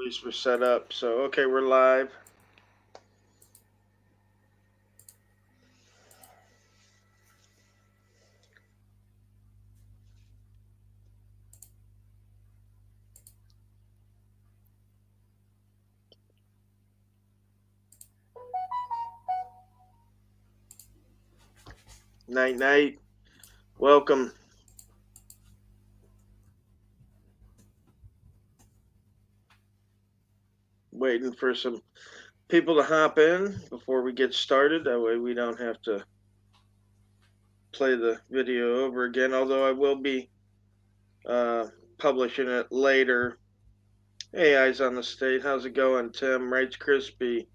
least we're set up. So, okay, we're live. Night, night. Welcome. Waiting for some people to hop in before we get started. That way we don't have to play the video over again, although I will be publishing it later. Hey, Eyes on the State. How's it going? Tim, Rights Crispy,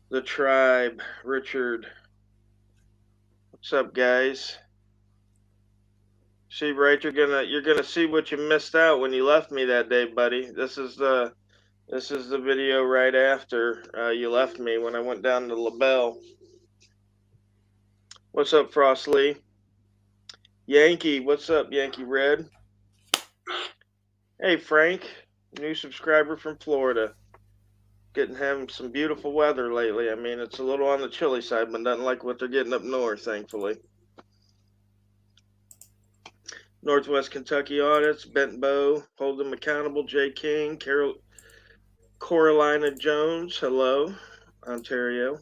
The Tribe, Richard. What's up, guys? See, right, you're gonna see what you missed out when you left me that day, buddy. This is the video right after you left me when I went down to LaBelle. What's up, Frost Lee? Yankee, what's up, Yankee Red? Hey, Frank, new subscriber from Florida. Having some beautiful weather lately. I mean, it's a little on the chilly side, but nothing like what they're getting up north, thankfully. Northwest Kentucky Audits, Bent Bow, Hold Them Accountable, Jay King, Coralina Jones, hello, Ontario.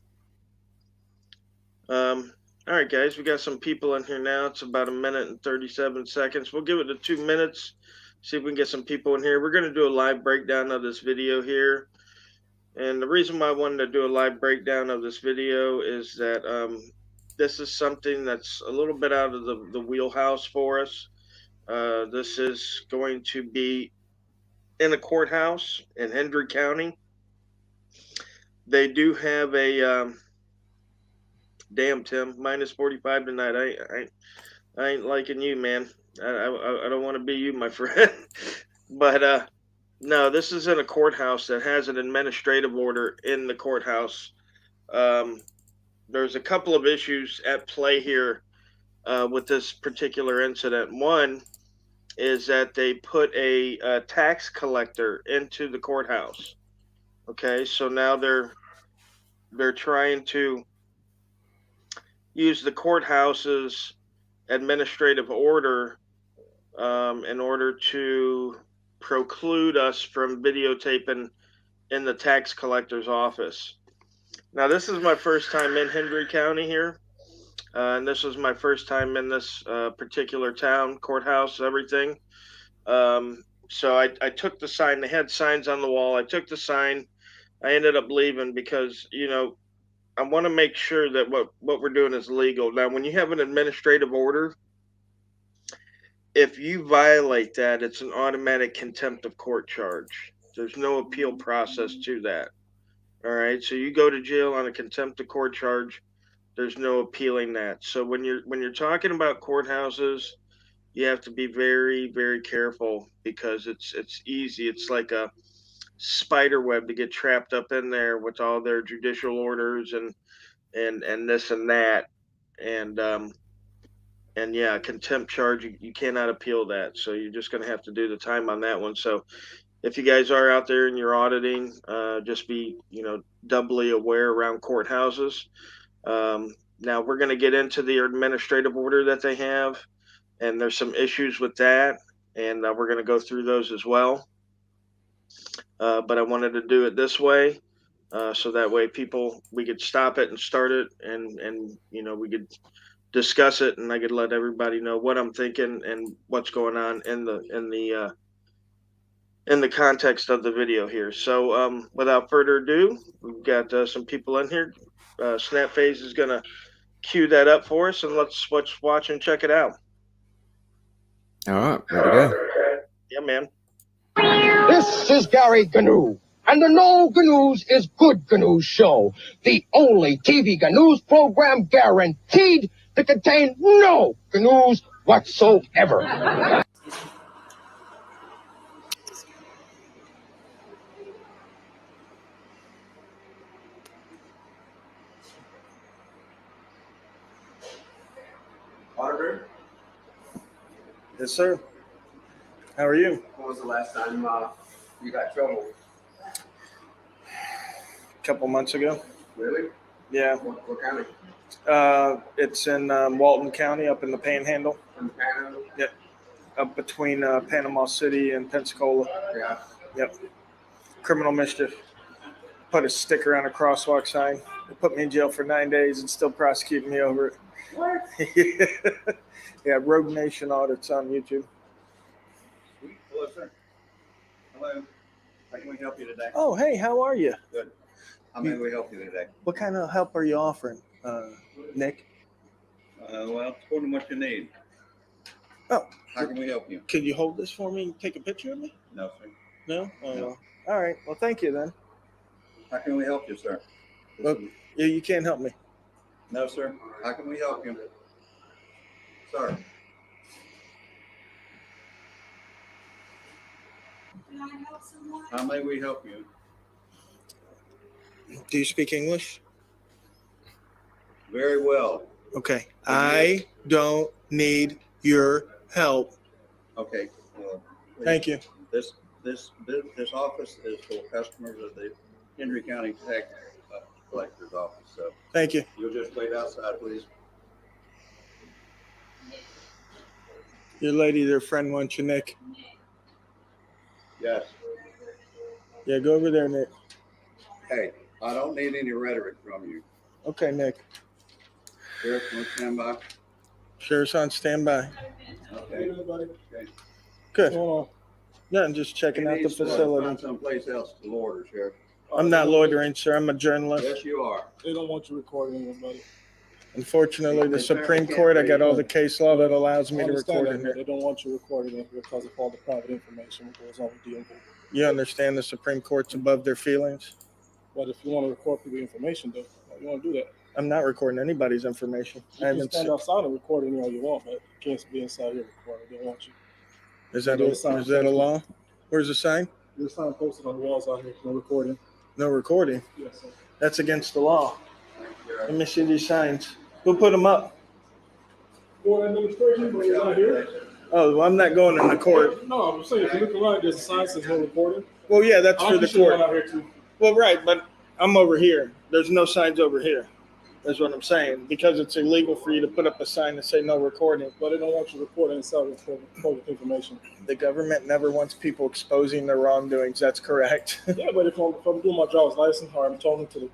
All right, guys, we got some people in here now. It's about 1 minute and 37 seconds. We'll give it to 2 minutes, see if we can get some people in here. We're going to do a live breakdown of this video here. And the reason why I wanted to do a live breakdown of this video is that this is something that's a little bit out of the wheelhouse for us. This is going to be in a courthouse in Hendry County. They do have a damn, Tim, minus 45 tonight. I ain't liking you, man. I don't want to be you, my friend. But no, this is in a courthouse that has an administrative order in the courthouse. There's a couple of issues at play here with this particular incident. One is that they put a tax collector into the courthouse. Okay, so now they're trying to use the courthouse's administrative order in order to preclude us from videotaping in the tax collector's office. Now, this is my first time in Hendry County here, and this was my first time in this particular town, courthouse, everything. So I took the sign. They had signs on the wall. I took the sign. I ended up leaving because, you know, I want to make sure that what we're doing is legal. Now, when you have an administrative order, if you violate that, it's an automatic contempt of court charge. There's no appeal process to that. All right, so you go to jail on a contempt of court charge. There's no appealing that. So when you're talking about courthouses, you have to be very, very careful because it's easy. It's like a spider web to get trapped up in there with all their judicial orders and this and that, and yeah, contempt charge, you cannot appeal that, so you're just going to have to do the time on that one. So if you guys are out there and you're auditing, just be, you know, doubly aware around courthouses. Now we're going to get into the administrative order that they have, and there's some issues with that, and we're going to go through those as well. But I wanted to do it this way, so that way we could stop it and start it, and you know, we could discuss it, and I could let everybody know what I'm thinking and what's going on in the context of the video here. So without further ado, we've got some people in here. Snapface is gonna cue that up for us, and let's watch and check it out. All right, ready to go. Yeah, man. This is Gary Gnu, and the No Gnus is Good Gnu Show, the only TV Gnus program guaranteed to contain no Gnus whatsoever. Auditor? Yes, sir. How are you? When was the last time you got trouble? couple months ago. Really? Yeah. What county? It's in Walton County, up in the Panhandle. In Panhandle? Yep. Up between Panama City and Pensacola. Yeah. Yep. Criminal mischief. Put a sticker on a crosswalk sign. They put me in jail for 9 days and still prosecuting me over it. What? Yeah, Rogue Nation audits on YouTube. Hello, sir. Hello. How can we help you today? Oh, hey, how are you? Good. How may we help you today? What kind of help are you offering, Nick? Well, according to what you need. Oh. How can we help you? Can you hold this for me and take a picture of me? No, sir. No? Oh, No. well. All right. Well, thank you then. How can we help you, sir? Well, yeah, you can't help me. No, sir. How can we help you? Sir. How may we help you? Do you speak English? Very well. Okay. I don't need your help. Okay. Well, Thank you. This office is for customers of the Henry County Tax Collector's Office. So Thank you. you'll just wait outside, please. Your lady, their friend wants you, Nick. Yes. Yeah, go over there, Nick. Hey, I don't need any rhetoric from you. Okay, Nick. Sheriff, can we stand by? Sheriff's on standby. Okay. Okay. Good. No, I'm just checking out the Find facility. someplace else to loiter, Sheriff. I'm not loitering, sir. I'm a journalist. Yes, you are. They don't want you recording anybody. Unfortunately, the Supreme Court, I got all the case law that allows me to record in They here. don't want you recording it because of all the private information that goes on with DMV. You understand the Supreme Court's above their feelings? But if you want to record people's information, though, you want to do that. I'm not recording anybody's information. You can stand outside and record any all you want, but you can't be inside here recording. They don't want you. Is that a law? Where's the sign? There's a sign posted on the walls out here. No recording. No recording. Yes, sir. That's against the law. Let me see these signs. Who put them up? Board administration, but you're not here. Oh, well, I'm not going in the court. No, I'm saying if you look around, there's a sign that says no recording. Well, yeah, that's for the court. Out here too. Well, right, but I'm over here. There's no signs over here. That's what I'm saying. Because it's illegal for you to put up a sign to say no recording. But they don't want you recording inside with public information. The government never wants people exposing their wrongdoings. That's correct. Yeah, but if I'm doing my driver's license or I'm talking to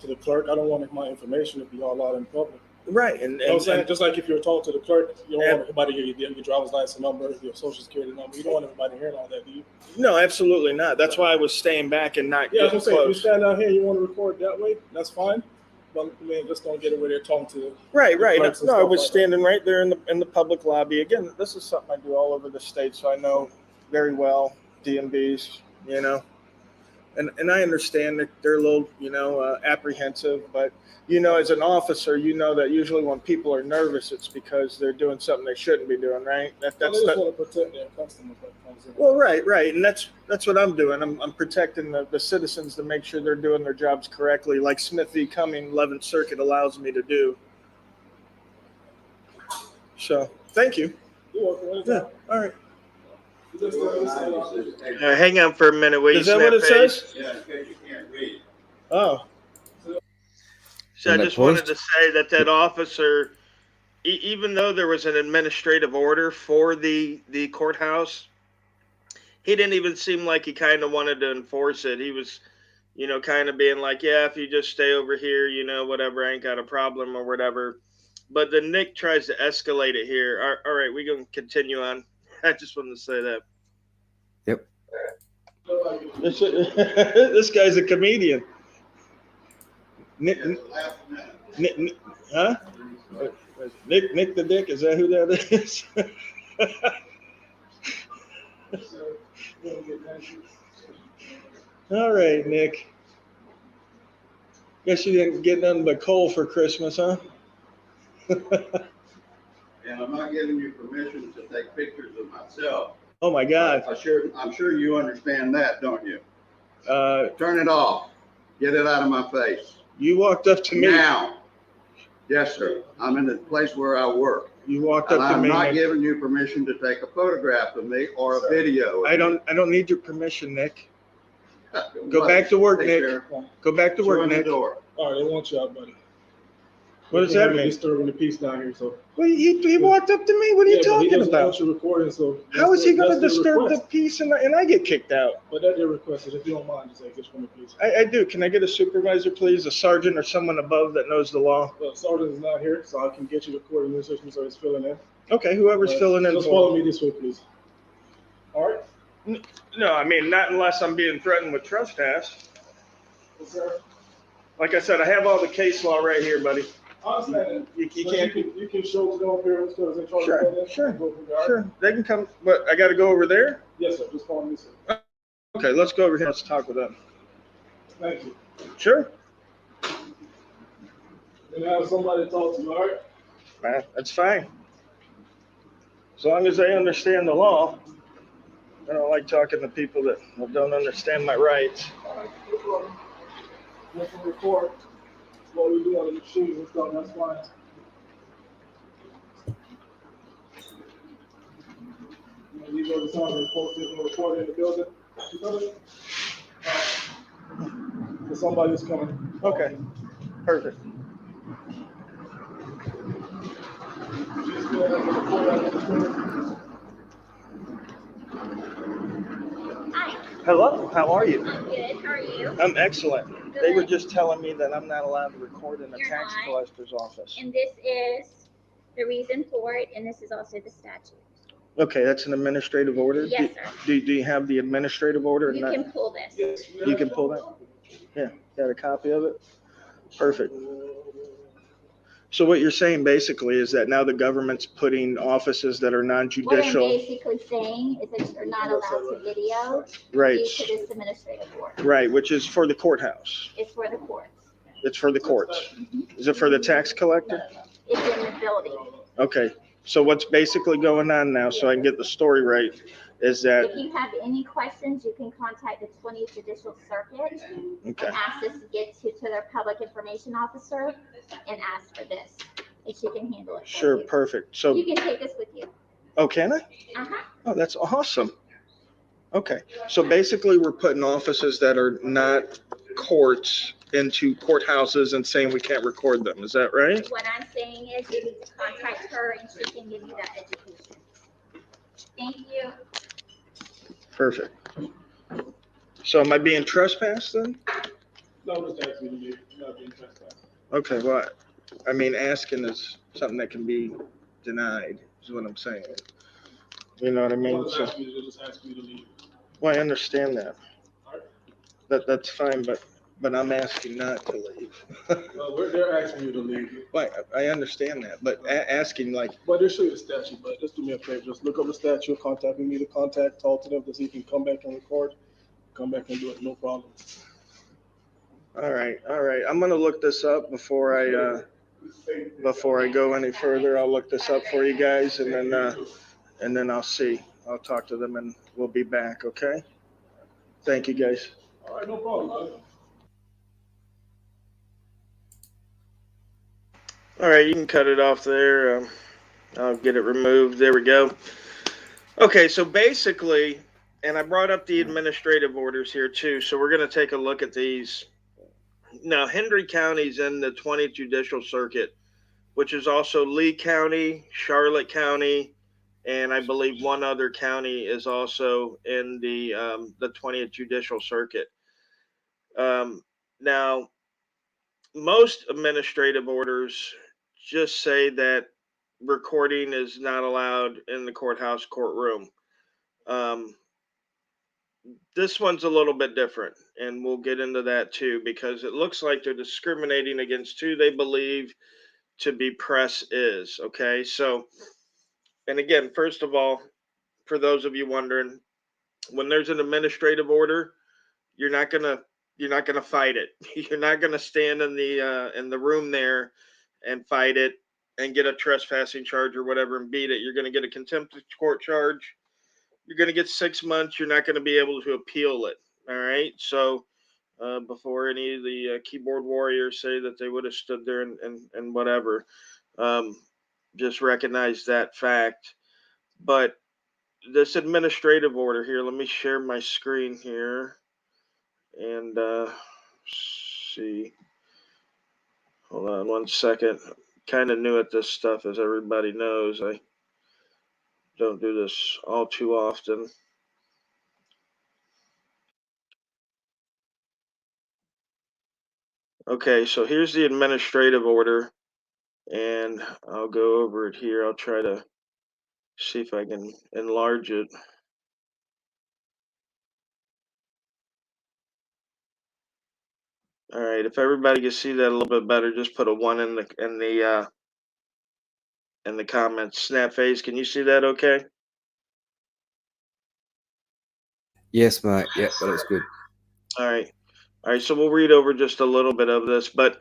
the clerk, I don't want my information to be all out in public. Right, and You know what I'm saying? Just like if you're talking to the clerk, you don't want everybody to hear your driver's license number, your social security number. You don't want everybody hearing all that, do you? No, absolutely not. That's why I was staying back and not Yeah, I getting was gonna say, if you close. stand out here and you want to record that way, that's fine. But I mean, just don't get over there talking to. Right. clerks and No, I stuff was like standing right there in the public lobby. Again, this is something I do all over the state, so I know very well DMVs, you know. And I understand that they're a little, apprehensive, but, as an officer, you know that usually when people are nervous, it's because they're doing something they shouldn't be doing, right? They just want to protect their customers. Well, right, and that's what I'm doing. I'm protecting the citizens to make sure they're doing their jobs correctly, like Smith v. Cumming 11th Circuit allows me to do. So, thank you. You're welcome. Yeah, all right. Anytime. Hang on for a minute. Is that what it says? Yeah, in case you can't read. Oh. So I just wanted to say that officer, even though there was an administrative order for the courthouse, he didn't even seem like he kind of wanted to enforce it. He was, kind of being like, yeah, if you just stay over here, whatever, I ain't got a problem or whatever. But then Nick tries to escalate it here. All right, we're going to continue on. I just wanted to say that. Yep. This guy's a comedian. Nick, huh? Nick the Dick, is that who that is? All right, Nick. Guess you didn't get nothing but coal for Christmas, huh? And I'm not giving you permission to take pictures of myself. Oh my God. I'm sure you understand that, don't you? Uh, Turn it off. Get it out of my face. you walked up to me. Now. Yes, sir. I'm in the place where I work. You walked And up to I'm me. not giving you permission to take a photograph of me or a video. I don't need your permission, Nick. Go back to work, Hey, Nick. Sheriff, Go back to show work, him the Nick. door. All right, they want you out, buddy. What does that mean? Disturbing the peace down here, so. Well, he walked up to me. What are you Yeah, but he talking doesn't about? want you recording, so. How is he going to that's their disturb the request. peace and I get kicked out? But that's their request, if you don't mind, just exit from the peace. I do. Can I get a supervisor, please? A sergeant or someone above that knows the law? Well, Sergeant is not here, so I can get you the recording in the system, so he's filling in. Okay, whoever's filling in. Just follow me this way, please. All right? No, I mean, not unless I'm being threatened with trespass. Yes, sir. Like I said, I have all the case law right here, buddy. I understand. You But can't. You can show to them here, because they charge Sure, you that. sure, Go from there, all right? Sure, they can come, but I got to go over there? Yes, sir, just follow me, sir. Okay, let's go over here. Let's talk with them. Thank you. Sure. And have somebody talk to you, all right? That's fine. As long as they understand the law. I don't like talking to people that don't understand my rights. All right, no problem. You can record what we do on the machines and stuff, that's fine. These are the times when folks are recording in the building. You coming? Somebody's coming. Okay, perfect. Just go ahead and record out the screen. Hi, Hello, how are you? I'm good. How are you? I'm excellent. They were just telling me that I'm not allowed to record in the You're tax not. collector's office. And this is the reason for it, and this is also the statute. Okay, that's an administrative order? Yes, sir. Do you have the administrative order? You can pull this. Yes, You can pull that? Yeah, got a copy of it? Perfect. So what you're saying basically is that now the government's putting offices that are What I'm non-judicial, basically saying is that you're not allowed to video right, due to this administrative order. right, which is for the courthouse. It's for the courts. It's for the courts. Is it for the tax collector? It's in the building. Okay, so what's basically going on now, so I can get the story right, is that, If you have any questions, you can contact the 20th Judicial Circuit okay, and ask us to get to their public information officer and ask for this, and she can handle it for sure, you. perfect. So, You can take this with you. oh, can I? Uh-huh. Oh, that's awesome. Okay, so basically we're putting offices that are not courts into courthouses and saying we can't record them. Is that right? What I'm saying is you need to contact her and she can give you that education. Thank you. Perfect. So am I being trespassed then? No, just ask me to leave. You're not being trespassed. Okay, well, I mean, asking is something that can be denied, is what I'm saying. You know what I mean? Just So, ask me to leave. well, I understand that. That's fine, but I'm asking not to leave. Well, they're asking you to leave. Well, I understand that, but asking like, But they'll show you the statute, but just do me a favor, just look up the statute, contact me to contact, talk to them to see if you can come back and record. Come back and do it, no problem. all right. I'm gonna look this up before I go any further. I'll look this up for you guys and then I'll see. I'll talk to them and we'll be back, okay? Thank you, guys. All right, no problem. All right, you can cut it off there. I'll get it removed. There we go. Okay, so basically, and I brought up the administrative orders here too, so we're going to take a look at these. Now, Hendry County's in the 20th Judicial Circuit, which is also Lee County, Charlotte County, and I believe one other county is also in the 20th Judicial Circuit. Now, most administrative orders just say that recording is not allowed in the courthouse courtroom. This one's a little bit different, and we'll get into that too, because it looks like they're discriminating against who they believe to be press is. Okay, so, and again, first of all, for those of you wondering, when there's an administrative order, you're not gonna fight it. You're not gonna stand in the room there and fight it and get a trespassing charge or whatever and beat it. You're gonna get a contempt of court charge. You're gonna get 6 months. You're not gonna be able to appeal it. All right. So before any of the keyboard warriors say that they would have stood there and whatever, just recognize that fact. But this administrative order here, let me share my screen here. And see, hold on one second. Kind of new at this stuff, as everybody knows. I don't do this all too often. Okay, so here's the administrative order, and I'll go over it here. I'll try to see if I can enlarge it. All right, if everybody can see that a little bit better, just put a 1 in the comments. Snapface, can you see that okay? Yes, mate. Yeah, that looks good. All right. All right, so we'll read over just a little bit of this, but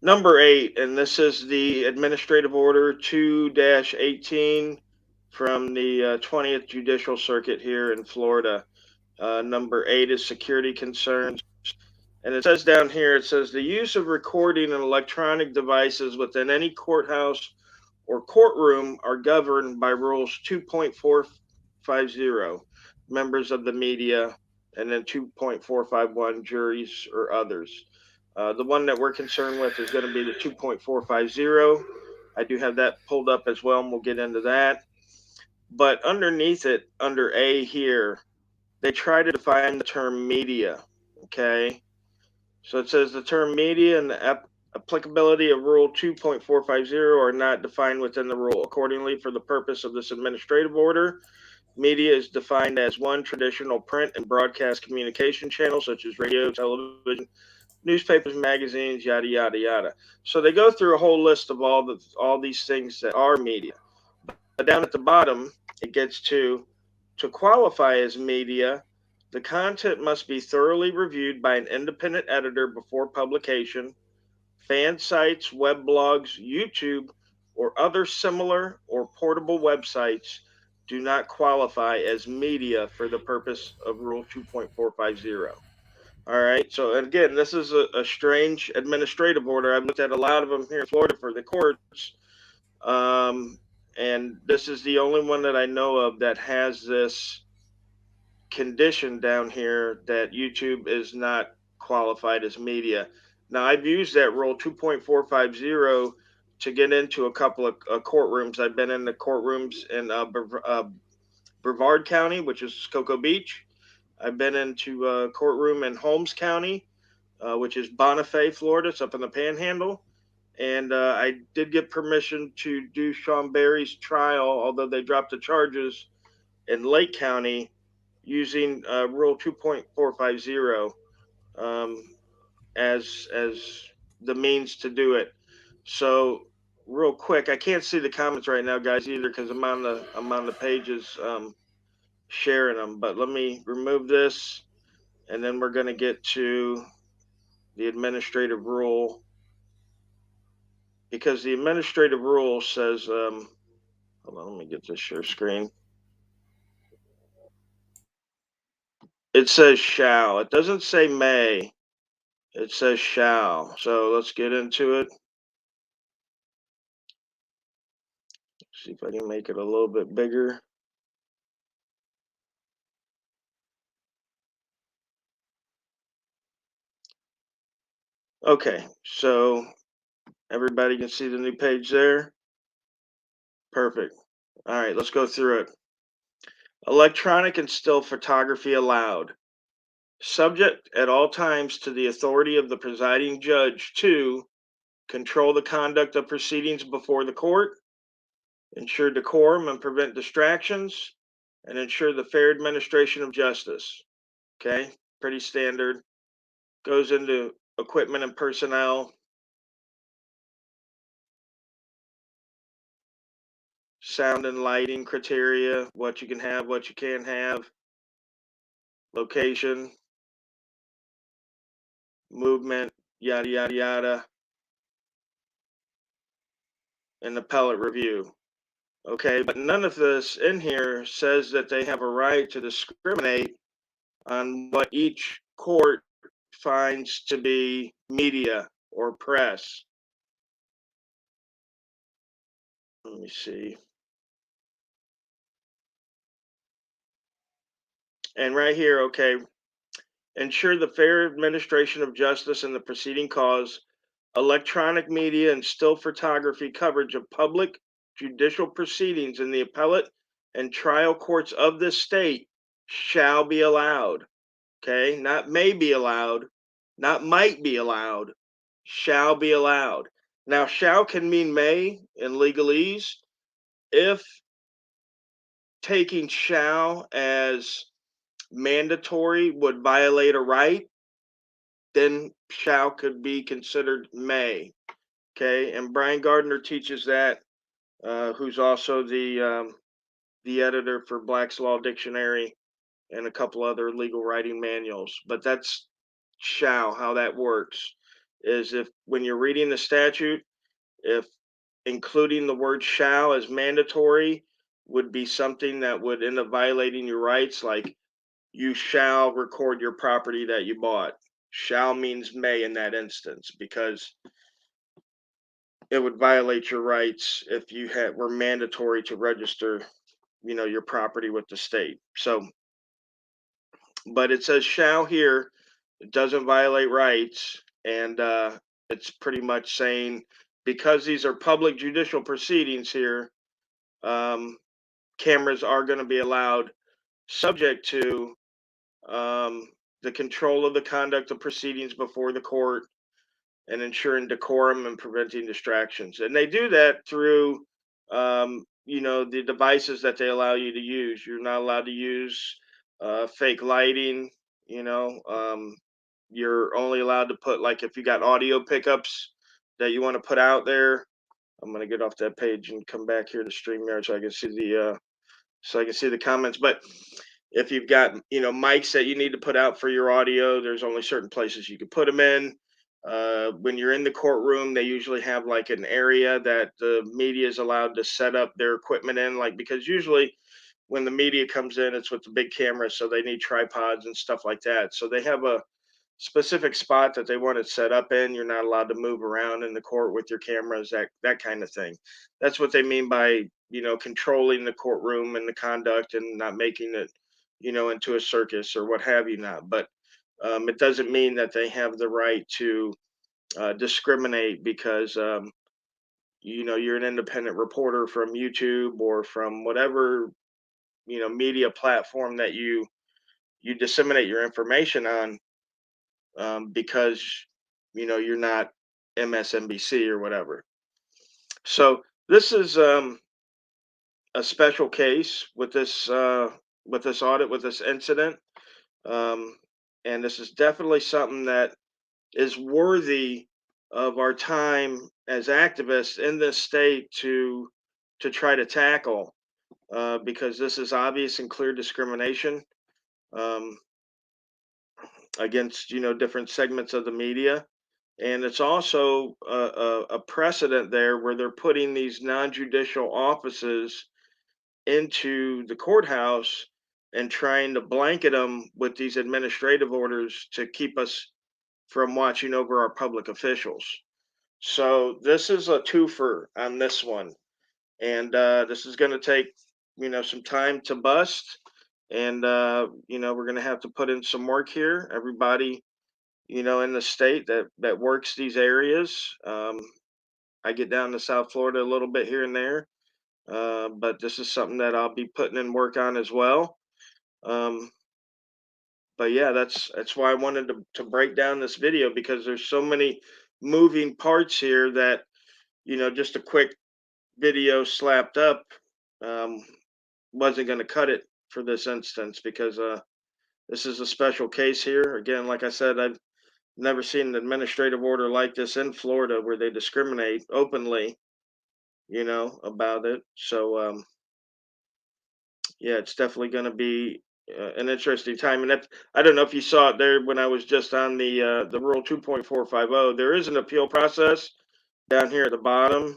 number 8, and this is the Administrative Order 2-18 from the 20th Judicial Circuit here in Florida. Number 8 is security concerns. And it says down here, it says the use of recording and electronic devices within any courthouse or courtroom are governed by rules 2.450, members of the media, and then 2.451, juries or others. The one that we're concerned with is going to be the 2.450. I do have that pulled up as well, and we'll get into that. But underneath it, under A here, they try to define the term media, okay? So it says the term media and the applicability of Rule 2.450 are not defined within the rule. Accordingly, for the purpose of this administrative order, media is defined as one traditional print and broadcast communication channel, such as radio, television, newspapers, magazines, yada, yada, yada. So they go through a whole list of all these things that are media. But down at the bottom, it gets to qualify as media, the content must be thoroughly reviewed by an independent editor before publication. Fan sites, web blogs, YouTube, or other similar or portable websites do not qualify as media for the purpose of Rule 2.450. All right. So, again, this is a strange administrative order. I've looked at a lot of them here in Florida for the courts. And this is the only one that I know of that has this condition down here that YouTube is not qualified as media. Now, I've used that rule 2.450 to get into a couple of courtrooms. I've been in the courtrooms in Brevard County, which is Cocoa Beach. I've been into a courtroom in Holmes County, which is Bonifay, Florida. It's up in the Panhandle. And I did get permission to do Sean Berry's trial, although they dropped the charges in Lake County using Rule 2.450 as the means to do it. So real quick, I can't see the comments right now, guys, either because I'm on the pages sharing them. But let me remove this, and then we're going to get to the administrative rule, because the administrative rule says, hold on, let me get this share screen. It says shall. It doesn't say may. It says shall. So let's get into it. See if I can make it a little bit bigger. Okay, so everybody can see the new page there. Perfect. All right, let's go through it. Electronic and still photography allowed. Subject at all times to the authority of the presiding judge to control the conduct of proceedings before the court, ensure decorum and prevent distractions, and ensure the fair administration of justice. Okay, pretty standard. Goes into equipment and personnel. Sound and lighting criteria, what you can have, what you can't have. Location, movement, yada, yada, yada. And appellate review. Okay, but none of this in here says that they have a right to discriminate on what each court finds to be media or press. Let me see. And right here, okay, ensure the fair administration of justice in the preceding cause, electronic media and still photography coverage of public judicial proceedings in the appellate and trial courts of this state shall be allowed. Okay, not may be allowed, not might be allowed, shall be allowed. Now, shall can mean may in legalese. If taking shall as mandatory would violate a right, then shall could be considered may. Okay, and Brian Gardner teaches that, who's also the editor for Black's Law Dictionary and a couple other legal writing manuals. But that's shall, how that works is if when you're reading the statute, if including the word shall as mandatory would be something that would end up violating your rights, like you shall record your property that you bought. Shall means may in that instance, because it would violate your rights if you were mandatory to register, your property with the state. So, but it says shall here. It doesn't violate rights, and it's pretty much saying because these are public judicial proceedings here, cameras are going to be allowed, subject to the control of the conduct of proceedings before the court and ensuring decorum and preventing distractions. And they do that through, the devices that they allow you to use. You're not allowed to use fake lighting. You're only allowed to put, like, if you got audio pickups that you want to put out there. I'm going to get off that page and come back here to StreamYard so I can see the comments. But if you've got mics that you need to put out for your audio, there's only certain places you can put them in. When you're in the courtroom, they usually have like an area that the media is allowed to set up their equipment in, like, because usually when the media comes in, it's with the big cameras, so they need tripods and stuff like that. So they have a specific spot that they want it set up in. You're not allowed to move around in the court with your cameras, that kind of thing. That's what they mean by controlling the courtroom and the conduct and not making it into a circus or what have you not. But it doesn't mean that they have the right to discriminate because you're an independent reporter from YouTube or from whatever media platform that you disseminate your information on, because you're not MSNBC or whatever. So this is a special case with this audit, with this incident, and this is definitely something that is worthy of our time as activists in this state to try to tackle, because this is obvious and clear discrimination um, against different segments of the media. And it's also a precedent there where they're putting these non-judicial offices into the courthouse and trying to blanket them with these administrative orders to keep us from watching over our public officials. So this is a twofer on this one. And this is going to take, some time to bust. And, we're going to have to put in some work here. Everybody, in the state that works these areas. I get down to South Florida a little bit here and there, but this is something that I'll be putting in work on as well. But yeah, that's why I wanted to break down this video, because there's so many moving parts here that just a quick video slapped up um, wasn't going to cut it for this instance, because this is a special case here. Again, like I said, I've never seen an administrative order like this in Florida where they discriminate openly, about it. So, yeah, it's definitely going to be an interesting time. And I don't know if you saw it there when I was just on the Rule 2.450. There is an appeal process down here at the bottom.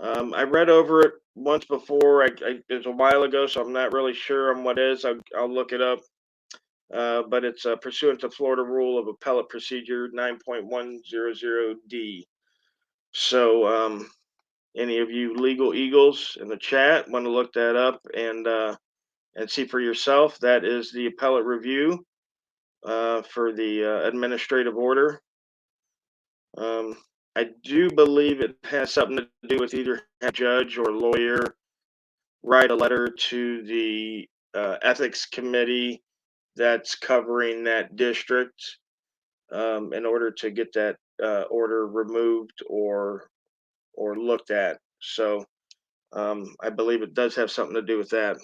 I read over it once before. It was a while ago, so I'm not really sure on what it is. I'll look it up. But it's pursuant to Florida Rule of Appellate Procedure 9.100D. So, any of you legal eagles in the chat want to look that up and see for yourself, that is the appellate review for the administrative order. I do believe it has something to do with either a judge or lawyer write a letter to the ethics committee that's covering that district in order to get that order removed or looked at. So I believe it does have something to do with that.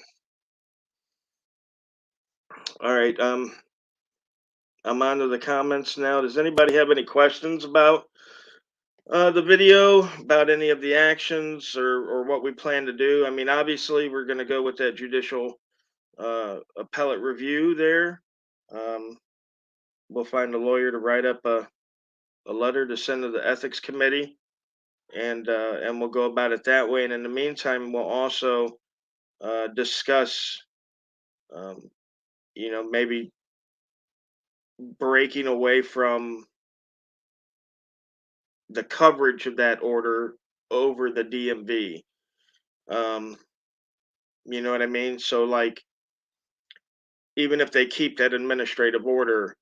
All right. I'm on to the comments now. Does anybody have any questions about the video, about any of the actions or what we plan to do? I mean, obviously, we're going to go with that judicial appellate review there. We'll find a lawyer to write up a letter to send to the ethics committee, and we'll go about it that way. And in the meantime, we'll also discuss, maybe breaking away from the coverage of that order over the DMV. You know what I mean? So, like, even if they keep that administrative order,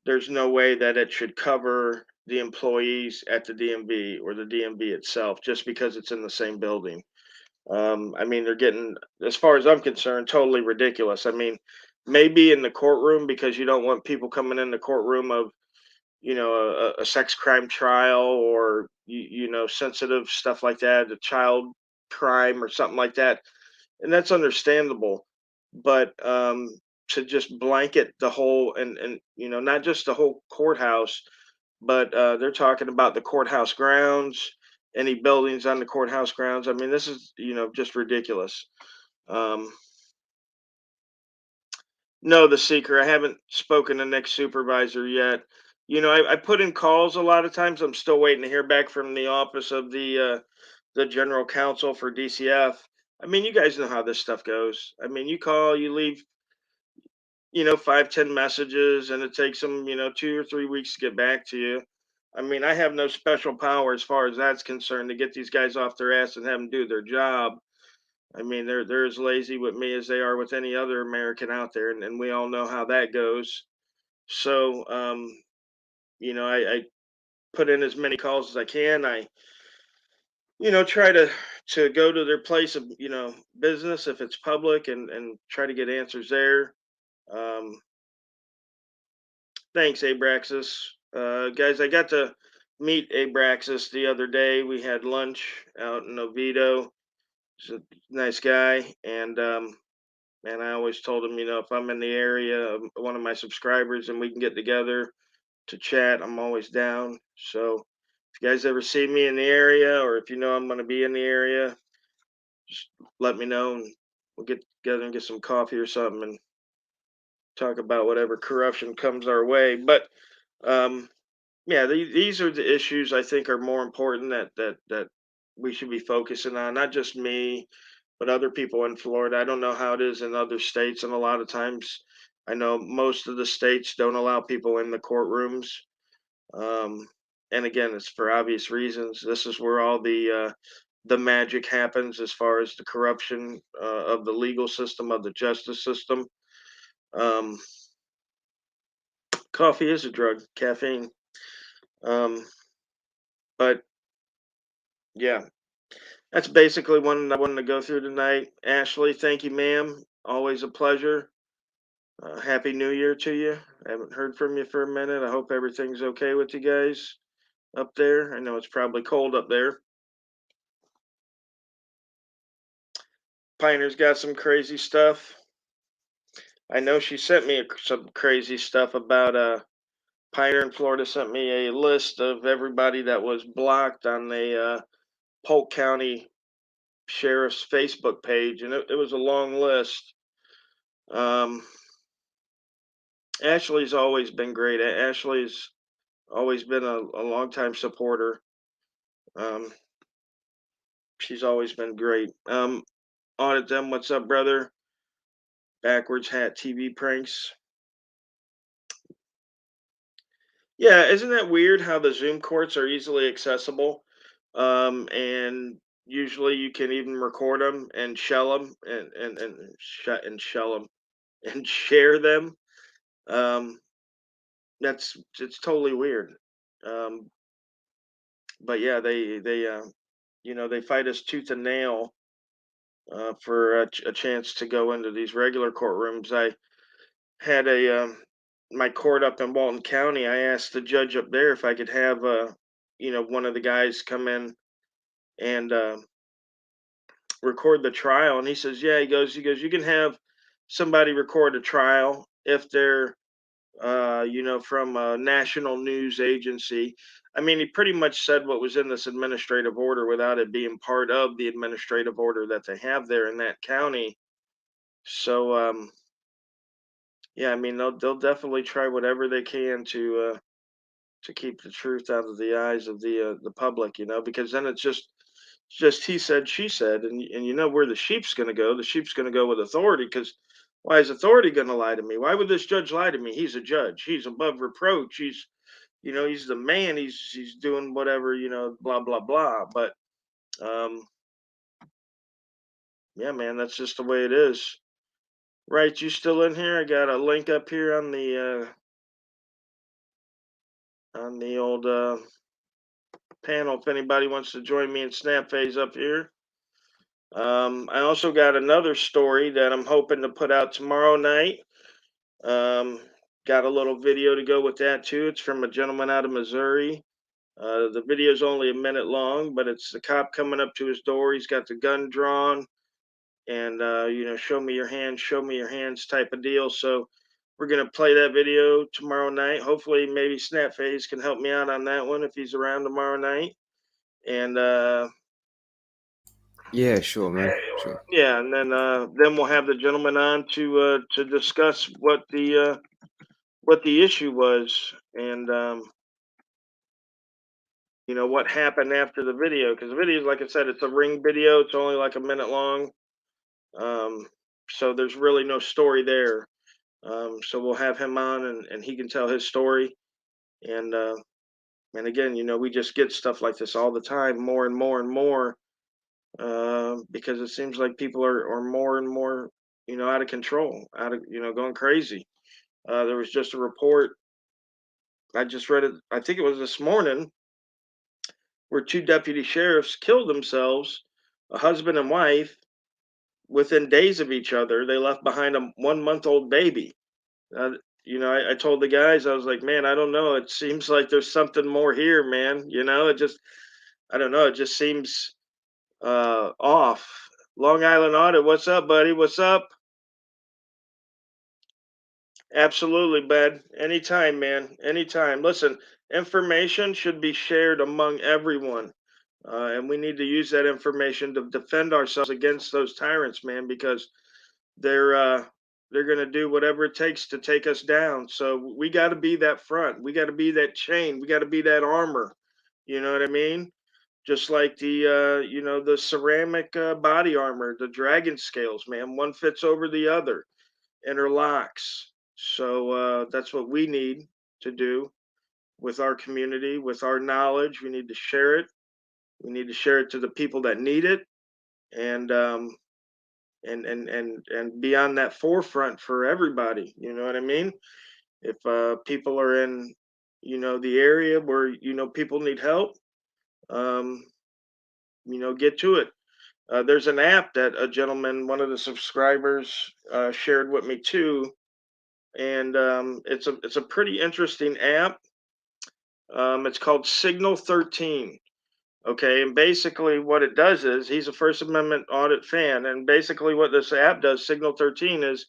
there's no way that it should cover the employees at the DMV or the DMV itself just because it's in the same building. I mean, they're getting, as far as I'm concerned, totally ridiculous. I mean, maybe in the courtroom because you don't want people coming in the courtroom of, a sex crime trial or, sensitive stuff like that, a child crime or something like that. And that's understandable. But to just blanket the whole, and not just the whole courthouse, but they're talking about the courthouse grounds, any buildings on the courthouse grounds. I mean, this is, just ridiculous. No, the seeker. I haven't spoken to Nick's supervisor yet. I put in calls a lot of times. I'm still waiting to hear back from the office of the general counsel for DCF. I mean, you guys know how this stuff goes. I mean, you call, you leave, 5, 10 messages, and it takes them, 2 or 3 weeks to get back to you. I mean, I have no special power as far as that's concerned to get these guys off their ass and have them do their job. I mean, they're as lazy with me as they are with any other American out there, and we all know how that goes. So, I put in as many calls as I can. I, try to go to their place of, business if it's public, and try to get answers there. Um, Thanks, Abraxas. Guys, I got to meet Abraxas the other day. We had lunch out in Oviedo. He's a nice guy, and I always told him, if I'm in the area, one of my subscribers, and we can get together to chat, I'm always down. So if you guys ever see me in the area, or if you know I'm going to be in the area, just let me know, and we'll get together and get some coffee or something and talk about whatever corruption comes our way. But yeah, these are the issues I think are more important that we should be focusing on. Not just me, but other people in Florida. I don't know how it is in other states, and a lot of times, I know most of the states don't allow people in the courtrooms. Um, and again, it's for obvious reasons. This is where all the magic happens as far as the corruption of the legal system, of the justice system. Um, Coffee is a drug, caffeine. Um, but yeah, that's basically what I wanted to go through tonight. Ashley, thank you, ma'am. Always a pleasure. Happy New Year to you. I haven't heard from you for a minute. I hope everything's okay with you guys up there. I know it's probably cold up there. Piner's got some crazy stuff. I know she sent me some crazy stuff about Piner in Florida sent me a list of everybody that was blocked on the Polk County Sheriff's Facebook page, and it was a long list. Ashley's always been great. Ashley's always been a longtime supporter. She's always been great. Audit them. What's up, brother? Backwards hat TV pranks. Yeah, isn't that weird how the Zoom courts are easily accessible? And usually you can even record them and shell them and shell them and share them. it's totally weird. But yeah, they they fight us tooth and nail for a chance to go into these regular courtrooms. I had my court up in Walton County. I asked the judge up there if I could have one of the guys come in and record the trial, and he says, yeah. He goes, you can have somebody record a trial if they're from a national news agency. I mean, he pretty much said what was in this administrative order without it being part of the administrative order that they have there in that county. So, yeah, I mean, they'll definitely try whatever they can to keep the truth out of the eyes of the public, because then it's just he said, she said, and you know where the sheep's going to go. The sheep's going to go with authority, because why is authority going to lie to me? Why would this judge lie to me? He's a judge. He's above reproach. He's the man. He's doing whatever, blah blah blah. But um, yeah, man, that's just the way it is. Right? You still in here? I got a link up here on the old panel if anybody wants to join me in Snap Phase up here. I also got another story that I'm hoping to put out tomorrow night. Got a little video to go with that too. It's from a gentleman out of Missouri. The video is only a minute long, but it's the cop coming up to his door. He's got the gun drawn, and show me your hands type of deal. So we're gonna play that video tomorrow night. Hopefully, maybe Snapface can help me out on that one if he's around tomorrow night. And Yeah, sure, man. Sure. yeah, and then we'll have the gentleman on to discuss what the issue was, and what happened after the video, because the video, like I said, it's a ring video. It's only like a minute long, so there's really no story there. So we'll have him on, and he can tell his story, and again, we just get stuff like this all the time, more and more and more, because it seems like people are more and more out of control, out of going crazy. There was just a report, I just read it, I think it was this morning, where two deputy sheriffs killed themselves, a husband and wife, within days of each other. They left behind a 1-month-old baby. Uh, I told the guys, I was like, man, I don't know. It seems like there's something more here, man. I don't know. It just seems off. Long Island Audit, what's up, buddy? What's up? Absolutely, bud. Anytime, man. Anytime. Listen, information should be shared among everyone. And we need to use that information to defend ourselves against those tyrants, man, because they're going to do whatever it takes to take us down. So we got to be that front. We got to be that chain. We got to be that armor. You know what I mean? Just like the ceramic body armor, the dragon scales, man. One fits over the other, interlocks. So that's what we need to do with our community, with our knowledge. We need to share it. We need to share it to the people that need it, and be on that forefront for everybody. You know what I mean? If people are in, the area where people need help, um, get to it. There's an app that a gentleman, one of the subscribers, shared with me too, and it's a pretty interesting app. It's called Signal 13. Okay, and basically what it does is, he's a First Amendment audit fan, and basically what this app does, Signal 13, is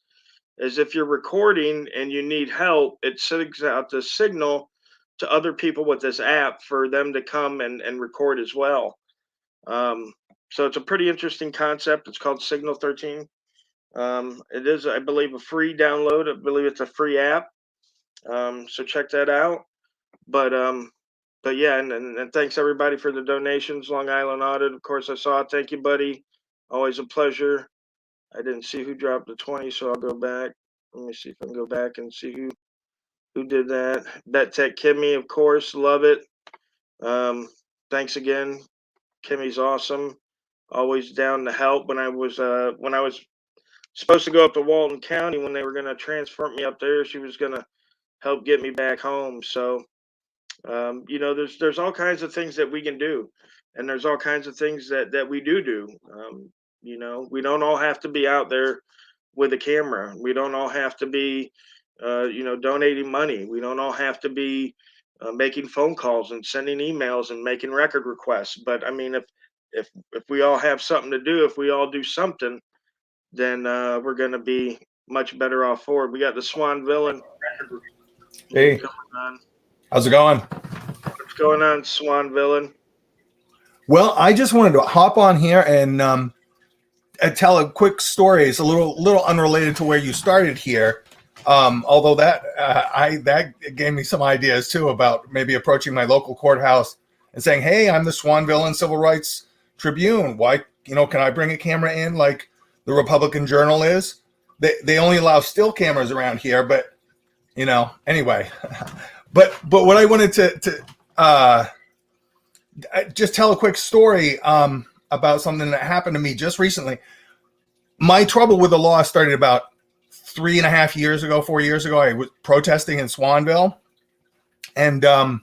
if you're recording and you need help, it sends out the signal to other people with this app for them to come and record as well. So it's a pretty interesting concept. It's called Signal 13. It is, I believe, a free download. I believe it's a free app. So check that out. But yeah, and thanks everybody for the donations. Long Island Audit, of course, I saw it. Thank you, buddy. Always a pleasure. I didn't see who dropped the 20, so I'll go back. Let me see if I can go back and see who did that. Bet Tech Kimmy, of course, love it. Thanks again. Kimmy's awesome. Always down to help. When I was supposed to go up to Walton County, when they were gonna transfer me up there, she was gonna help get me back home. So, you know, there's all kinds of things that we can do, and there's all kinds of things that we do. You know, we don't all have to be out there with a camera. We don't all have to be, you know, donating money. We don't all have to be making phone calls and sending emails and making record requests. But I mean, if we all have something to do, if we all do something, then we're going to be much better off for it. We got the Swan Villain. Hey, Coming on. how's it going? What's going on, Swan Villain? Well, I just wanted to hop on here and tell a quick story. It's a little unrelated to where you started here, although that gave me some ideas too about maybe approaching my local courthouse and saying, "Hey, I'm the Swanville and Civil Rights Tribune. Why, can I bring a camera in like the Republican Journal is? They only allow still cameras around here, but anyway." But what I wanted to just tell a quick story about something that happened to me just recently. My trouble with the law started about 3.5 years ago, 4 years ago. I was protesting in Swanville, and that's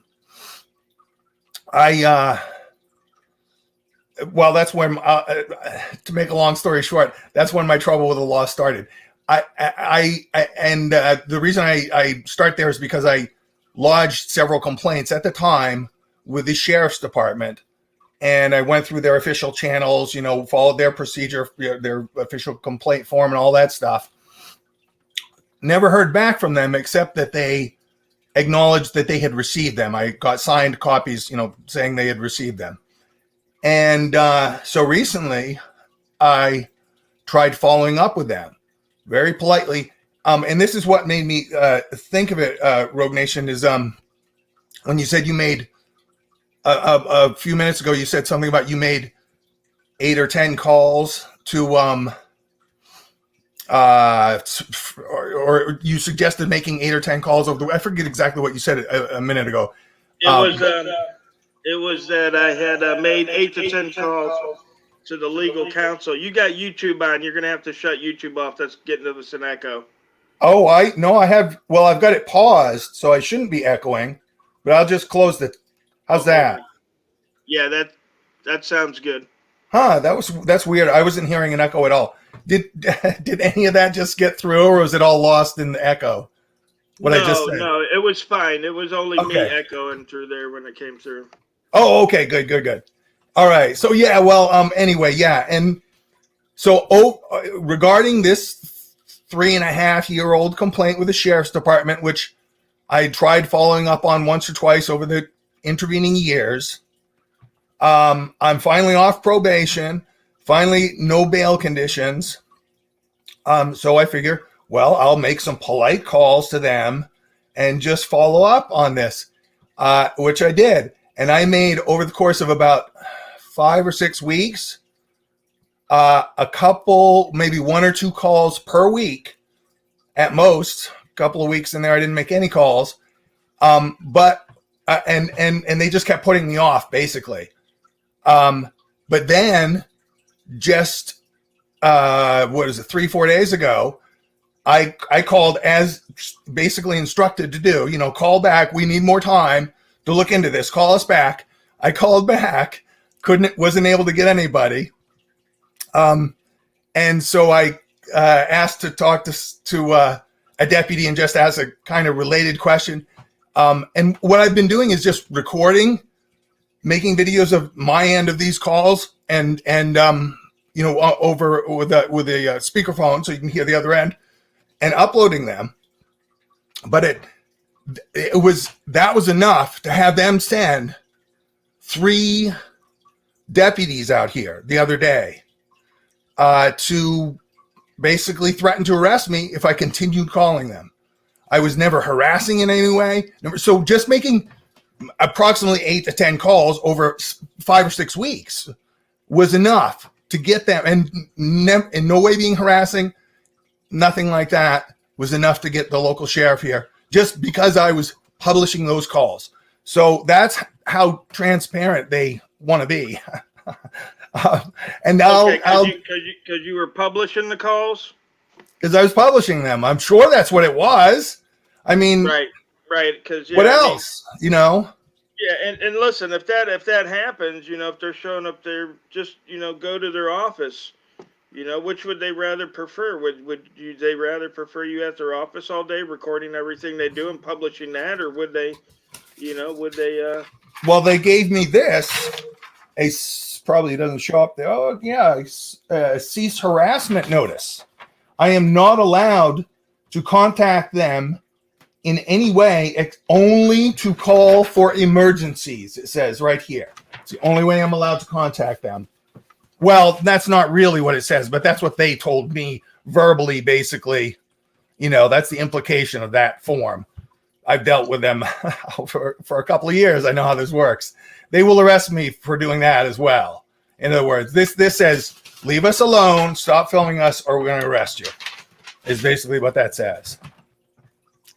when, to make a long story short, that's when my trouble with the law started. The reason I start there is because I lodged several complaints at the time with the sheriff's department, and I went through their official channels, followed their procedure, their official complaint form and all that stuff. Never heard back from them except that they acknowledged that they had received them. I got signed copies, saying they had received them. And so recently I tried following up with them very politely. And this is what made me think of it, Rogue Nation, is when you said you made a few minutes ago, you said something about you made 8 or 10 calls to or you suggested making 8 or 10 calls over the, I forget exactly what you said a minute ago. It was that I had made 8 to 10 calls to the legal counsel. You got YouTube on. You're going to have to shut YouTube off. That's getting to us an echo. Oh, I've got it paused, so I shouldn't be echoing, but I'll just close it. How's that? Yeah, that sounds good. Huh, that's weird. I wasn't hearing an echo at all. Did any of that just get through, or was it all lost in the echo? I just said? No, it was fine. It was only me echoing through there when it came through. Oh, okay, good. All right. So yeah, anyway, yeah. And so regarding this 3.5-year-old complaint with the sheriff's department, which I tried following up on once or twice over the intervening years, I'm finally off probation, finally no bail conditions. So I figure, I'll make some polite calls to them and just follow up on this, which I did. And I made, over the course of about 5 or 6 weeks, a couple, maybe 1 or 2 calls per week at most. A couple of weeks in there, I didn't make any calls. But they just kept putting me off, basically. But then just, 3-4 days ago, I called as basically instructed to do, call back. We need more time to look into this. Call us back. I called back, wasn't able to get anybody. And so I asked to talk to a deputy and just ask a kind of related question. And what I've been doing is just recording, making videos of my end of these calls and over with a speakerphone so you can hear the other end, and uploading them. But that was enough to have them send 3 deputies out here the other day to basically threaten to arrest me if I continued calling them. I was never harassing in any way. So just making approximately 8 to 10 calls over 5 or 6 weeks was enough to get them, and in no way being harassing, nothing like that was enough to get the local sheriff here, just because I was publishing those calls. So that's how transparent they want to be. And now, because you were publishing the calls, because I was publishing them. I'm sure that's what it was. I mean, right. right. Because What else? Yeah, and listen, if that happens, if they're showing up there, just go to their office. Which would they rather prefer? They rather prefer you at their office all day, recording everything they do and publishing that, or would they, would they? Well, they gave me this. Probably doesn't show up there. Oh yeah, cease harassment notice. I am not allowed to contact them in any way, only to call for emergencies. It says right here. It's the only way I'm allowed to contact them. Well, that's not really what it says, but that's what they told me verbally, basically. That's the implication of that form. I've dealt with them for a couple of years. I know how this works. They will arrest me for doing that as well. In other words, this says, leave us alone, stop filming us, or we're going to arrest you. Is basically what that says.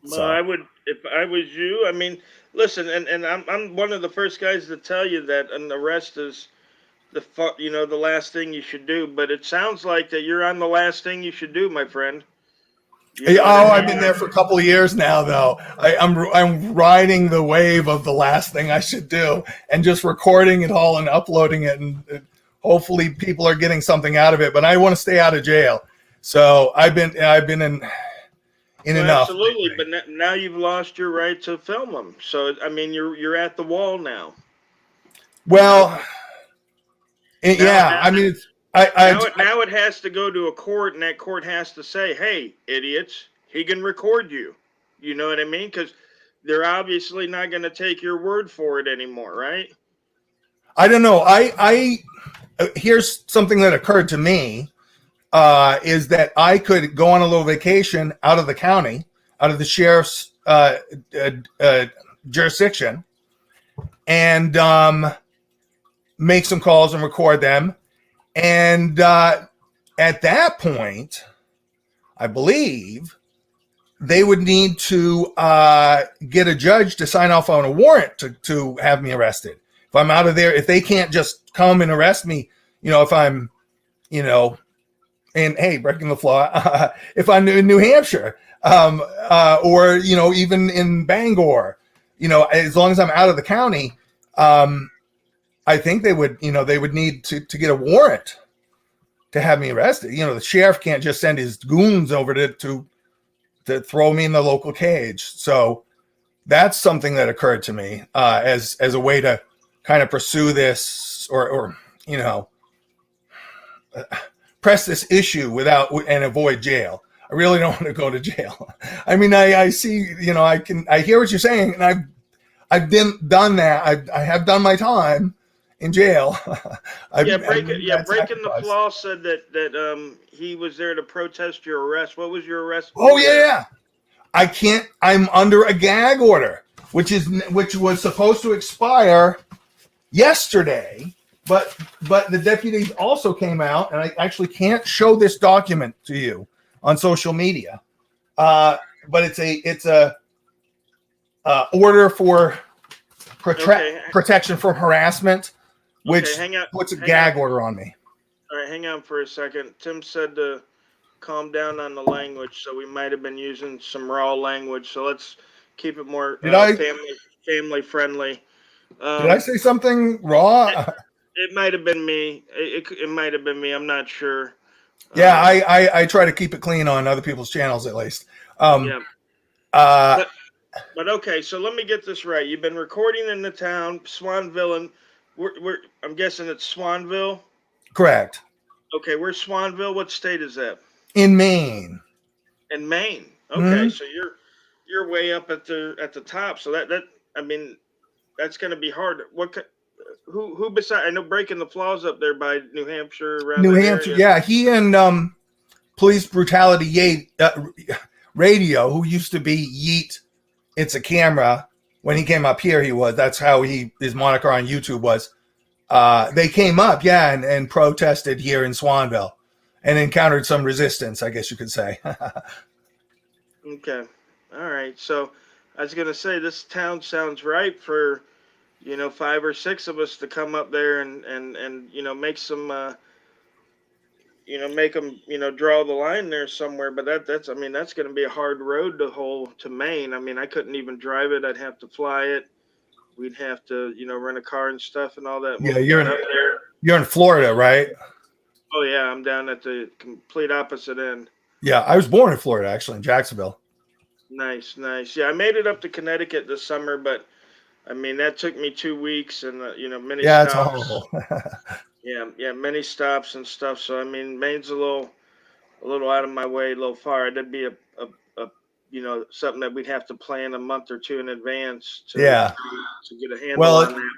Well, I would, if I was you. I mean, listen, and I'm one of the first guys to tell you that an arrest is the last thing you should do. But it sounds like that you're on the last thing you should do, my friend. I've been there for a couple of years now, though. I'm riding the wave of the last thing I should do, and just recording it all and uploading it, and hopefully people are getting something out of it. But I want to stay out of jail, so I've been in enough. Absolutely, but now you've lost your right to film them. So I mean, you're at the wall now. Well, I mean. Now it has to go to a court, and that court has to say, "Hey, idiots, he can record you." You know what I mean? Because they're obviously not going to take your word for it anymore, right? I don't know. Here's something that occurred to me: is that I could go on a little vacation out of the county, out of the sheriff's jurisdiction, and make some calls and record them. And at that point, I believe they would need to get a judge to sign off on a warrant to have me arrested. If I'm out of there, if they can't just come and arrest me, if I'm, and hey, breaking the law, if I'm in New Hampshire, or, even in Bangor, as long as I'm out of the county, I think they would need to get a warrant to have me arrested. The sheriff can't just send his goons over to throw me in the local cage. So that's something that occurred to me as a way to kind of pursue this or press this issue and avoid jail. I really don't want to go to jail. I mean, I see, I hear what you're saying, and I've done that. I have done my time in jail. Breaking the Flaw said that he was there to protest your arrest. What was your arrest? Oh yeah, I can't. I'm under a gag order, which was supposed to expire yesterday, but the deputies also came out, and I actually can't show this document to you on social media. But it's a order for protection from harassment, which puts a gag order on me. All right, hang on for a second. Tim said to calm down on the language, so we might have been using some raw language. So let's keep it more family friendly. Did I say something raw? It might have been me. It might have been me. I'm not sure. Yeah, I try to keep it clean on other people's channels at least. But okay, so let me get this right. You've been recording in the town, Swanville, and I'm guessing it's Swanville? Correct. Okay, where's Swanville? What state is that? In Maine. In Maine. Okay, so you're way up at the top. So that I mean, that's going to be hard. Who beside? I know Breaking the Flaws up there by New Hampshire. Around New Hampshire, area. Yeah. He and Police Brutality Radio, who used to be Yeet. It's a Camera. When he came up here, that's how his moniker on YouTube was. They came up, and protested here in Swanville and encountered some resistance, I guess you could say. Okay. All right. So I was going to say, this town sounds right for, 5 or 6 of us to come up there and make some, make them, draw the line there somewhere. But that's, I mean, that's going to be a hard road to Maine. I mean, I couldn't even drive it. I'd have to fly it. We'd have to, rent a car and stuff and all that. Yeah, When we got up there. you're in Florida, right? Oh yeah, I'm down at the complete opposite end. Yeah, I was born in Florida, actually, in Jacksonville. Nice, nice. Yeah, I made it up to Connecticut this summer, but I mean that took me 2 weeks and many Yeah, it's stops. horrible. Yeah, many stops and stuff. So I mean, Maine's a little out of my way, a little far. That'd be a something that we'd have to plan a month or two in advance to get a handle Well, on that.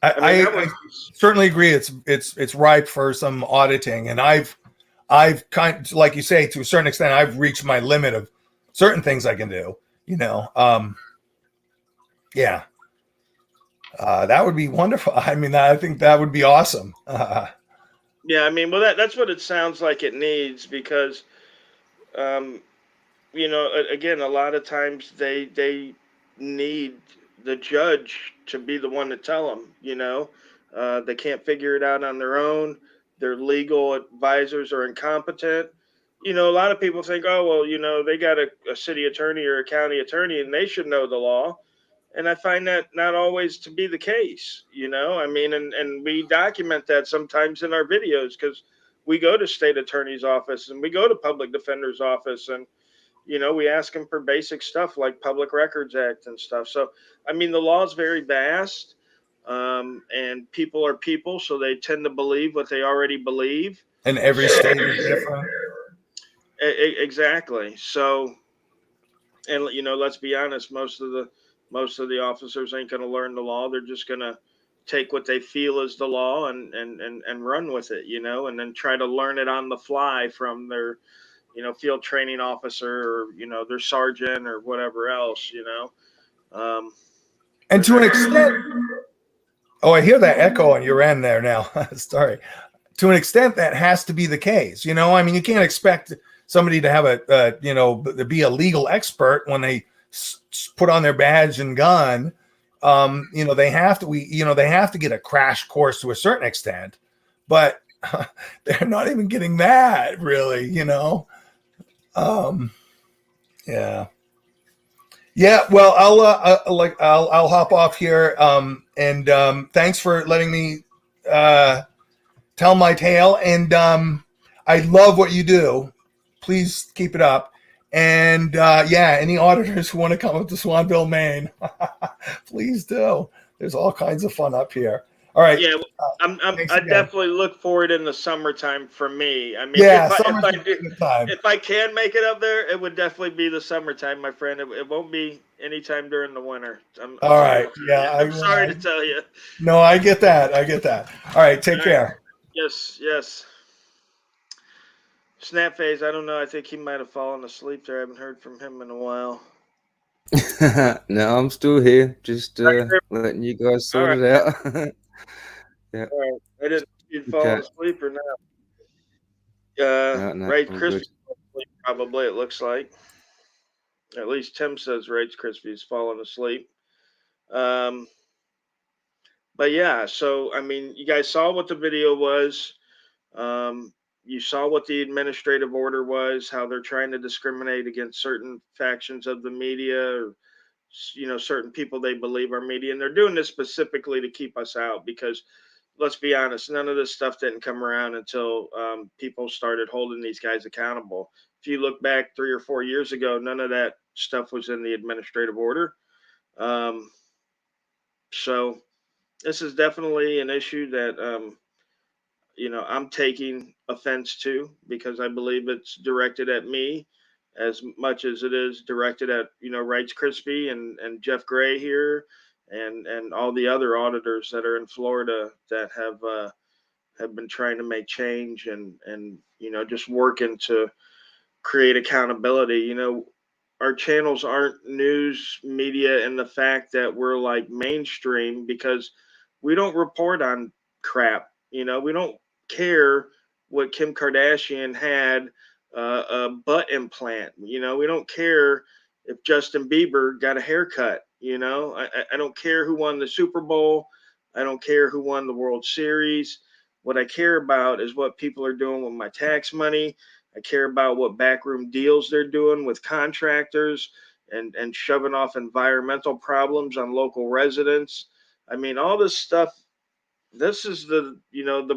But, I certainly agree. It's ripe for some auditing, and I've kind of, like you say, to a certain extent, I've reached my limit of certain things I can do. Yeah, that would be wonderful. I mean, I think that would be awesome. Yeah, I mean, well, that's what it sounds like it needs because, again, a lot of times they need the judge to be the one to tell them. They can't figure it out on their own. Their legal advisors are incompetent. A lot of people think, oh well, they got a city attorney or a county attorney and they should know the law. And I find that not always to be the case, I mean, and we document that sometimes in our videos because we go to state attorney's office and we go to public defender's office and, we ask them for basic stuff like Public Records Act and stuff. So, I mean, the law is very vast and people are people, so they tend to believe what they already believe. And every state is different. Exactly. So, and let's be honest, most of the officers ain't going to learn the law. They're just going to take what they feel is the law and run with it, and then try to learn it on the fly from their field training officer or their sergeant or whatever else. And to an extent, I hear that echo on your end there now. Sorry. To an extent, that has to be the case. I mean, you can't expect somebody to have to be a legal expert when they put on their badge and gun. They have to get a crash course to a certain extent, but they're not even getting that really, yeah. Well, I'll hop off here. And thanks for letting me tell my tale. And I love what you do. Please keep it up. And any auditors who want to come up to Swanville, Maine, please do. There's all kinds of fun up here. All right. Yeah, I definitely look forward in the summertime for me. I mean, if I can make it up there, it would definitely be the summertime, my friend. It won't be anytime during the winter. I'm all right. Yeah, I'm sorry to tell you. No, I get that. All right. Take care. Yes. Snap phase. I don't know. I think he might have fallen asleep there. I haven't heard from him in a while. No, I'm still here. Just letting you guys sort it out. Yeah. All right. I didn't see you falling asleep or not. Right, Crispy probably, it looks like. At least Tim says Rage Crispy's fallen asleep. But yeah, so I mean, you guys saw what the video was. You saw what the administrative order was, how they're trying to discriminate against certain factions of the media or certain people they believe are media, and they're doing this specifically to keep us out because let's be honest, none of this stuff didn't come around until people started holding these guys accountable. If you look back 3 or 4 years ago, none of that stuff was in the administrative order. So this is definitely an issue that I'm taking offense to because I believe it's directed at me as much as it is directed at Rights Crispy and Jeff Gray here and all the other auditors that are in Florida that have been trying to make change and just working to create accountability. Our channels aren't news media in the fact that we're like mainstream because we don't report on crap. We don't care what Kim Kardashian had a butt implant. We don't care if Justin Bieber got a haircut. I don't care who won the Super Bowl. I don't care who won the World Series. What I care about is what people are doing with my tax money. I care about what backroom deals they're doing with contractors and shoving off environmental problems on local residents. I mean, all this stuff, this is the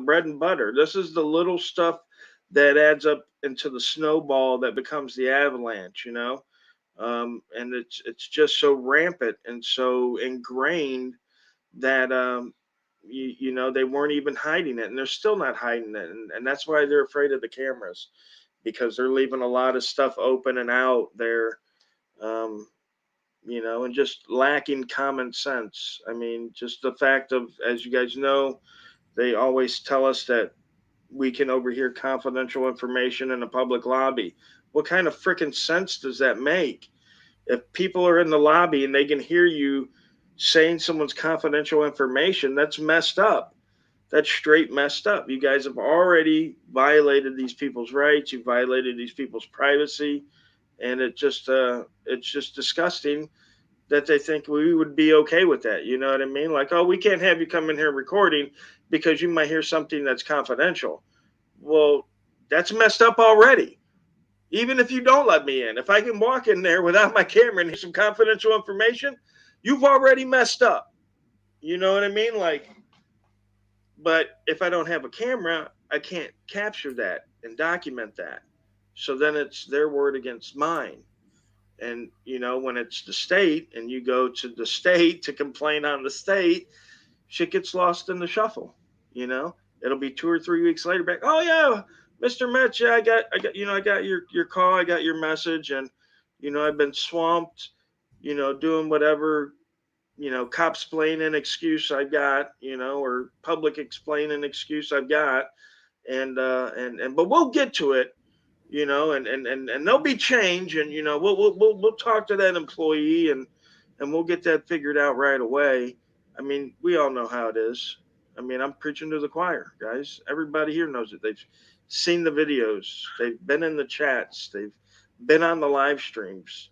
bread and butter. This is the little stuff that adds up into the snowball that becomes the avalanche. And it's just so rampant and so ingrained that they weren't even hiding it, and they're still not hiding it, and that's why they're afraid of the cameras, because they're leaving a lot of stuff open and out there, um, and just lacking common sense. I mean, just the fact of, as you guys know, they always tell us that we can overhear confidential information in a public lobby. What kind of freaking sense does that make? If people are in the lobby and they can hear you saying someone's confidential information, that's messed up. That's straight messed up. You guys have already violated these people's rights. You violated these people's privacy, and it's just disgusting that they think we would be okay with that. You know what I mean? Like, oh, we can't have you come in here recording because you might hear something that's confidential. Well, that's messed up already. Even if you don't let me in, if I can walk in there without my camera and hear some confidential information, you've already messed up. You know what I mean? Like, but if I don't have a camera, I can't capture that and document that. So then it's their word against mine. And, when it's the state and you go to the state to complain on the state, shit gets lost in the shuffle. You know, it'll be 2 or 3 weeks later back. Oh yeah, Mr. Mitch, yeah, I got your call, I got your message, and I've been swamped, doing whatever, cop explaining excuse I've got, or public explaining excuse I've got, and but we'll get to it, and there'll be change, and we'll talk to that employee, and we'll get that figured out right away. I mean, we all know how it is. I mean, I'm preaching to the choir, guys. Everybody here knows it. They've seen the videos. They've been in the chats. They've been on the live streams.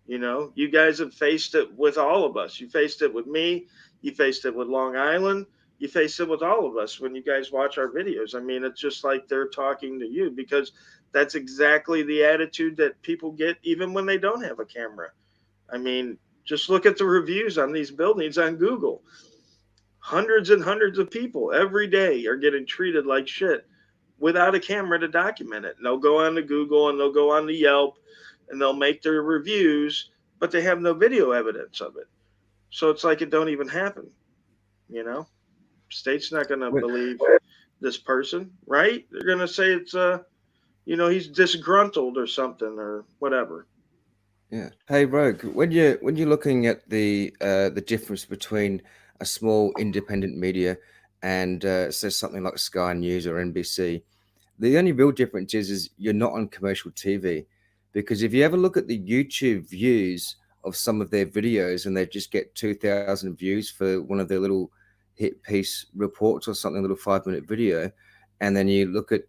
You guys have faced it with all of us. You faced it with me. You faced it with Long Island. You faced it with all of us when you guys watch our videos. I mean, it's just like they're talking to you, because that's exactly the attitude that people get even when they don't have a camera. I mean, just look at the reviews on these buildings on Google. Hundreds and hundreds of people every day are getting treated like shit without a camera to document it. And they'll go on to Google and they'll go on to Yelp and they'll make their reviews, but they have no video evidence of it. So it's like it don't even happen. You know, state's not going to Well, believe this person, right? They're going to say it's he's disgruntled or something or whatever. yeah. Hey, Rogue, when you're looking at the difference between a small independent media and say something like Sky News or NBC, the only real difference is you're not on commercial TV, because if you ever look at the YouTube views of some of their videos and they just get 2,000 views for one of their little hit piece reports or something, a little 5-minute video, and then you look at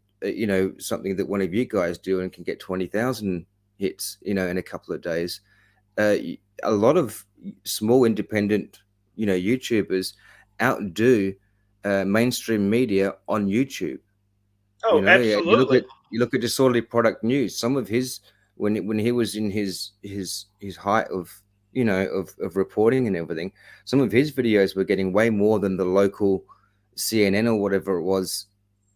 something that one of you guys do and can get 20,000 hits in a couple of days. uh, a lot of small independent YouTubers outdo mainstream media on YouTube. Oh, Yeah, you look absolutely. at Disorderly Product News. Some of his when he was in his height of of reporting and everything, some of his videos were getting way more than the local CNN or whatever it was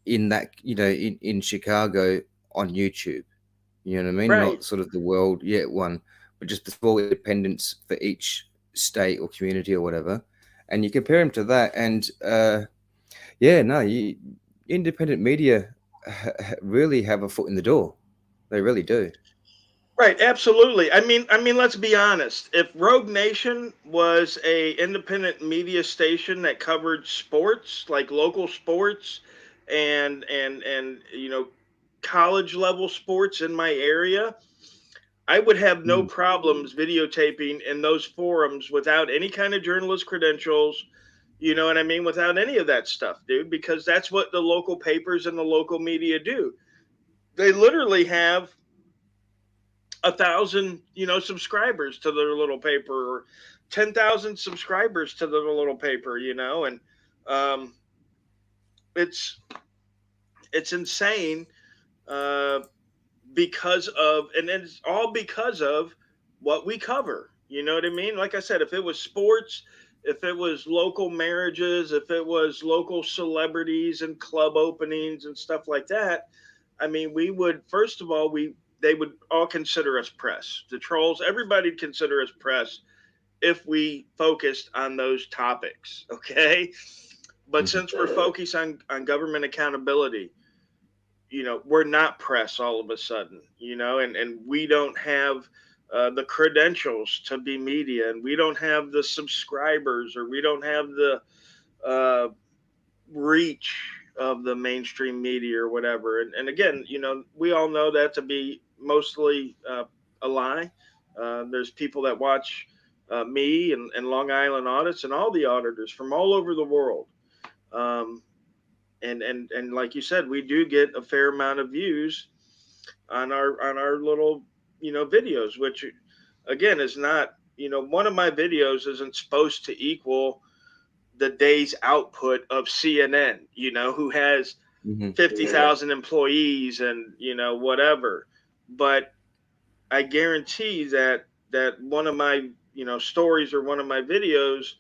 in that in Chicago on YouTube. You know what I mean? Right. Not sort of the world yet one, but just the small independence for each state or community or whatever. And you compare him to that, and yeah, no, independent media really have a foot in the door. They really do. Right, absolutely. I mean, let's be honest. If Rogue Nation was a independent media station that covered sports, like local sports and college level sports in my area, I would have no Mm. problems videotaping in those forums without any kind of journalist credentials. You know what I mean? Without any of that stuff, dude, because that's what the local papers and the local media do. They literally have 1,000 subscribers to their little paper, or 10,000 subscribers to their little paper, and um it's insane, uh, because of, and it's all because of what we cover. You know what I mean? Like I said, if it was sports, if it was local marriages, if it was local celebrities and club openings and stuff like that, I mean, we would, first of all, they would all consider us press. The trolls, everybody'd consider us press if we focused on those topics. Okay. But Mhm. since we're focused on government accountability, we're not press all of a sudden, and we don't have the credentials to be media, and we don't have the subscribers, or we don't have the uh, reach of the mainstream media or whatever. And again, we all know that to be mostly a lie. There's people that watch me and Long Island audits and all the auditors from all over the world. Um, and like you said, we do get a fair amount of views on our little videos, which again is not, one of my videos isn't supposed to equal the day's output of CNN, who has Mhm. 50,000 employees and whatever. But I guarantee that one of my stories or one of my videos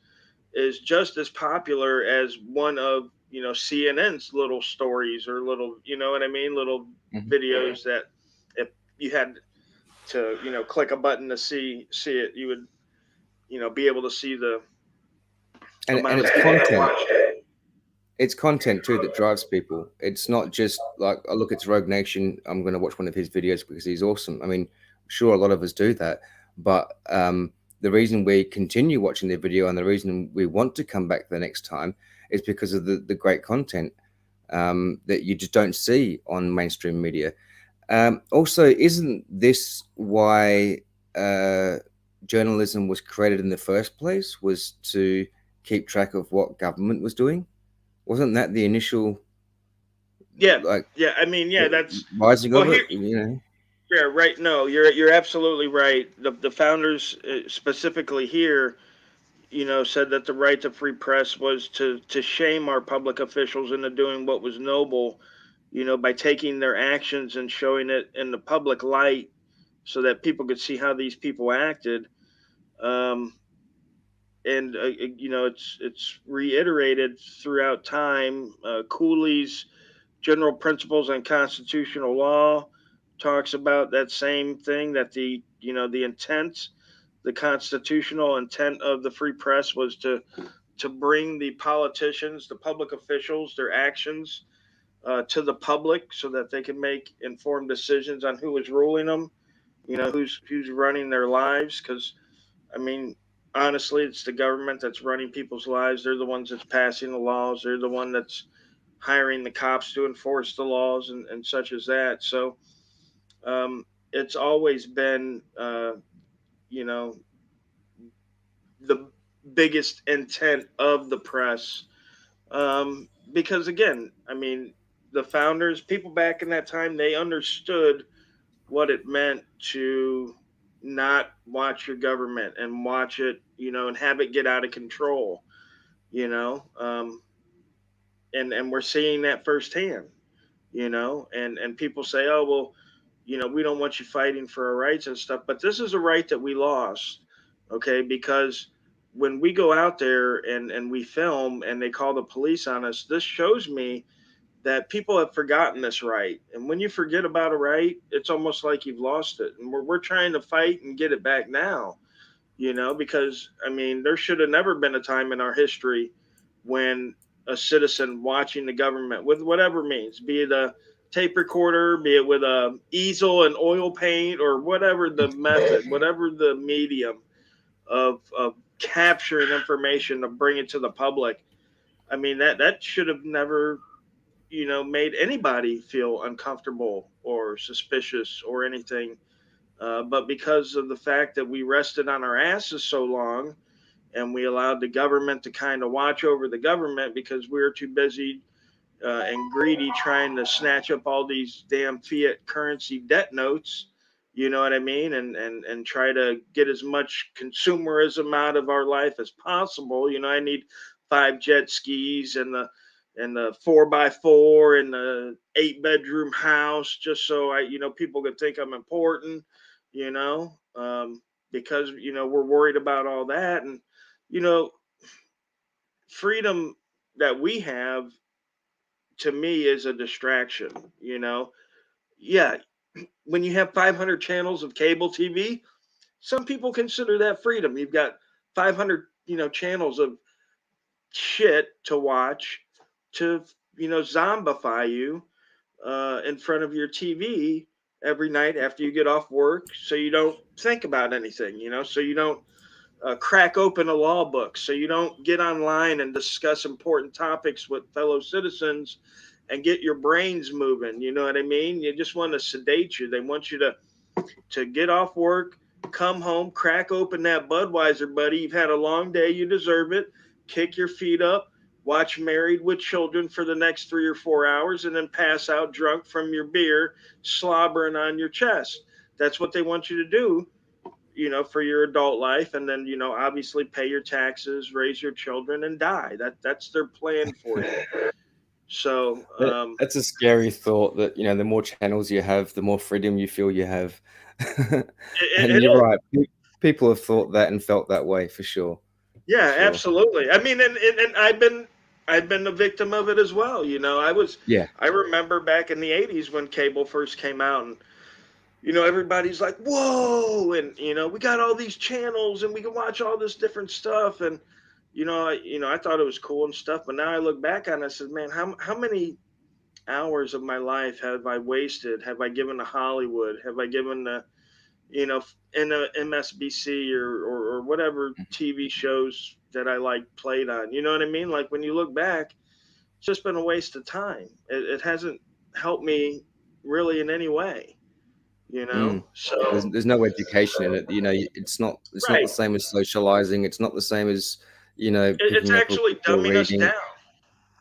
is just as popular as one of CNN's little stories or little, what I mean, little Mhm. videos that if you had to click a button to see it, you would be able to see the And amount of it's people that content. watched it. It's content too that drives people. It's not just like, oh, look, it's Rogue Nation, I'm going to watch one of his videos because he's awesome. I mean, sure, a lot of us do that, but the reason we continue watching the video and the reason we want to come back the next time is because of the great content that you just don't see on mainstream media. Also, isn't this why journalism was created in the first place? Was to keep track of what government was doing? Wasn't that the initial Yeah, like yeah. I mean, yeah. That's rising well of here. it? You know. Yeah, right. No, you're absolutely right. The founders, specifically here, said that the right to free press was to shame our public officials into doing what was noble, by taking their actions and showing it in the public light so that people could see how these people acted. Um, and it's reiterated throughout time. Cooley's General Principles on Constitutional Law talks about that same thing, that the intent, the constitutional intent of the free press was to bring the politicians, the public officials, their actions to the public so that they can make informed decisions on who is ruling them, who's running their lives. Because I mean, honestly, it's the government that's running people's lives. They're the ones that's passing the laws. They're the one that's hiring the cops to enforce the laws and such as that. So it's always been, you know, the biggest intent of the press. Because again, I mean, the founders, people back in that time, they understood what it meant to not watch your government and watch it, and have it get out of control, you know. And we're seeing that firsthand, and people say, oh well, we don't want you fighting for our rights and stuff, but this is a right that we lost, okay? Because when we go out there and we film and they call the police on us, this shows me that people have forgotten this right. And when you forget about a right, it's almost like you've lost it. And we're trying to fight and get it back now, because I mean, there should have never been a time in our history when a citizen watching the government with whatever means, be it a tape recorder, be it with a easel and oil paint, or whatever the method, whatever the medium of capturing information to bring it to the public. I mean, that should have never, made anybody feel uncomfortable or suspicious or anything. But because of the fact that we rested on our asses so long, and we allowed the government to kind of watch over the government because we were too busy and greedy trying to snatch up all these damn fiat currency debt notes, you know what I mean, and try to get as much consumerism out of our life as possible. I need 5 jet skis and and the 4x4 and the 8-bedroom house, just so people could think I'm important, you know, because we're worried about all that, and you know, freedom that we have to me is a distraction. Yeah, when you have 500 channels of cable TV, some people consider that freedom. You've got 500 channels of shit to watch to zombify you in front of your TV every night after you get off work, so you don't think about anything, so you don't crack open a law book, so you don't get online and discuss important topics with fellow citizens and get your brains moving. You know what I mean? You just want to sedate you. They want you to get off work, come home, crack open that Budweiser, buddy. You've had a long day. You deserve it. Kick your feet up, watch Married with Children for the next 3 or 4 hours, and then pass out drunk from your beer, slobbering on your chest. That's what they want you to do, for your adult life. And then, obviously pay your taxes, raise your children, and die. That's their plan for you. So, That's a scary thought that, the more channels you have, the more freedom you feel you have. And it you're is. right. People have thought that and felt that way for sure. Yeah, For sure. absolutely. I mean, and I've been a victim of it as well. Yeah. I remember back in the 80s when cable first came out, and everybody's like, "Whoa!" And we got all these channels, and we can watch all this different stuff. And I thought it was cool and stuff. But now I look back on it, I said, "Man, how many hours of my life have I wasted? Have I given to Hollywood? Have I given to in a MSBC or whatever TV shows that I like played on? You know what I mean? Like, when you look back, it's just been a waste of time. It hasn't helped me really in any way. So There's no education in it. It's not the right, same as socializing. It's not the same as, it's picking up a book actually or dumbing us reading. down.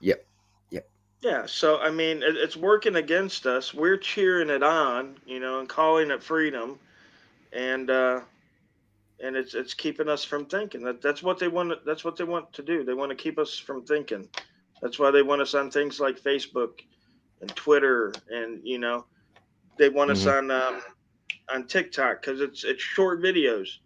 Yep. Yep. Yeah, so I mean, it's working against us. We're cheering it on, and calling it freedom, and it's keeping us from thinking. That's what they want. That's what they want to do. They want to keep us from thinking. That's why they want us on things like Facebook and Twitter, and they want us Hmm. on TikTok because it's short videos,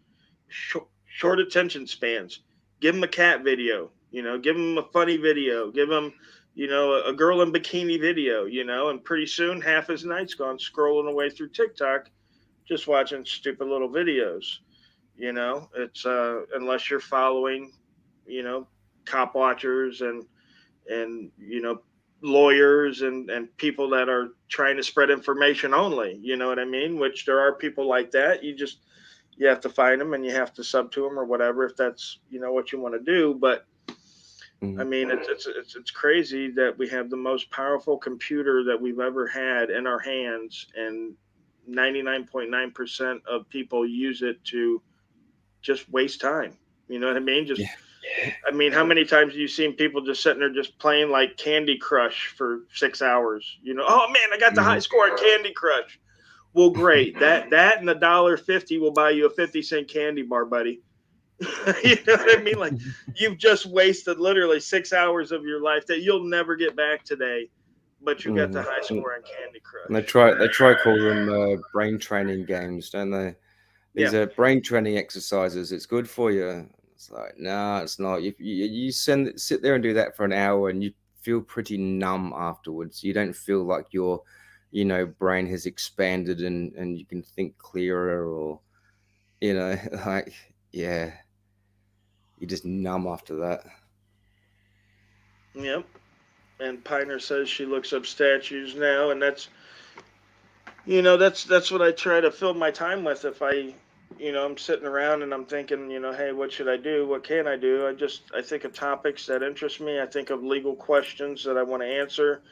short attention spans. Give them a cat video, give them a funny video, give them, a girl in bikini video, and pretty soon half his night's gone scrolling away through TikTok, just watching stupid little videos. It's unless you're following, you know, cop watchers and lawyers and people that are trying to spread information only. You know what I mean? Which there are people like that. You have to find them and you have to sub to them or whatever if that's what you want to do. But I Hmm. mean, it's crazy that we have the most powerful computer that we've ever had in our hands, and 99.9% of people use it to just waste time. You know what I mean? Yeah. I mean, how many times have you seen people just sitting there just playing like Candy Crush for 6 hours? Oh man, I got the high Hmm. score on Candy Crush. Well, great. That and $1.50 will buy you a 50-cent candy bar, buddy. You know what I mean? Like, you've just wasted literally 6 hours of your life that you'll never get back today, but you got the Hmm. high score on Candy And they Crush. try call them brain training games, don't they? Yeah. These are brain training exercises. It's good for you. It's like, no, it's not. You sit there and do that for an hour, and you feel pretty numb afterwards. You don't feel like your, brain has expanded and you can think clearer, or, like, yeah, you just numb after that. Yep. And Piner says she looks up statues now, and that's what I try to fill my time with. If I'm sitting around and I'm thinking, hey, what should I do? What can I do? I think of topics that interest me. I think of legal questions that I want to answer.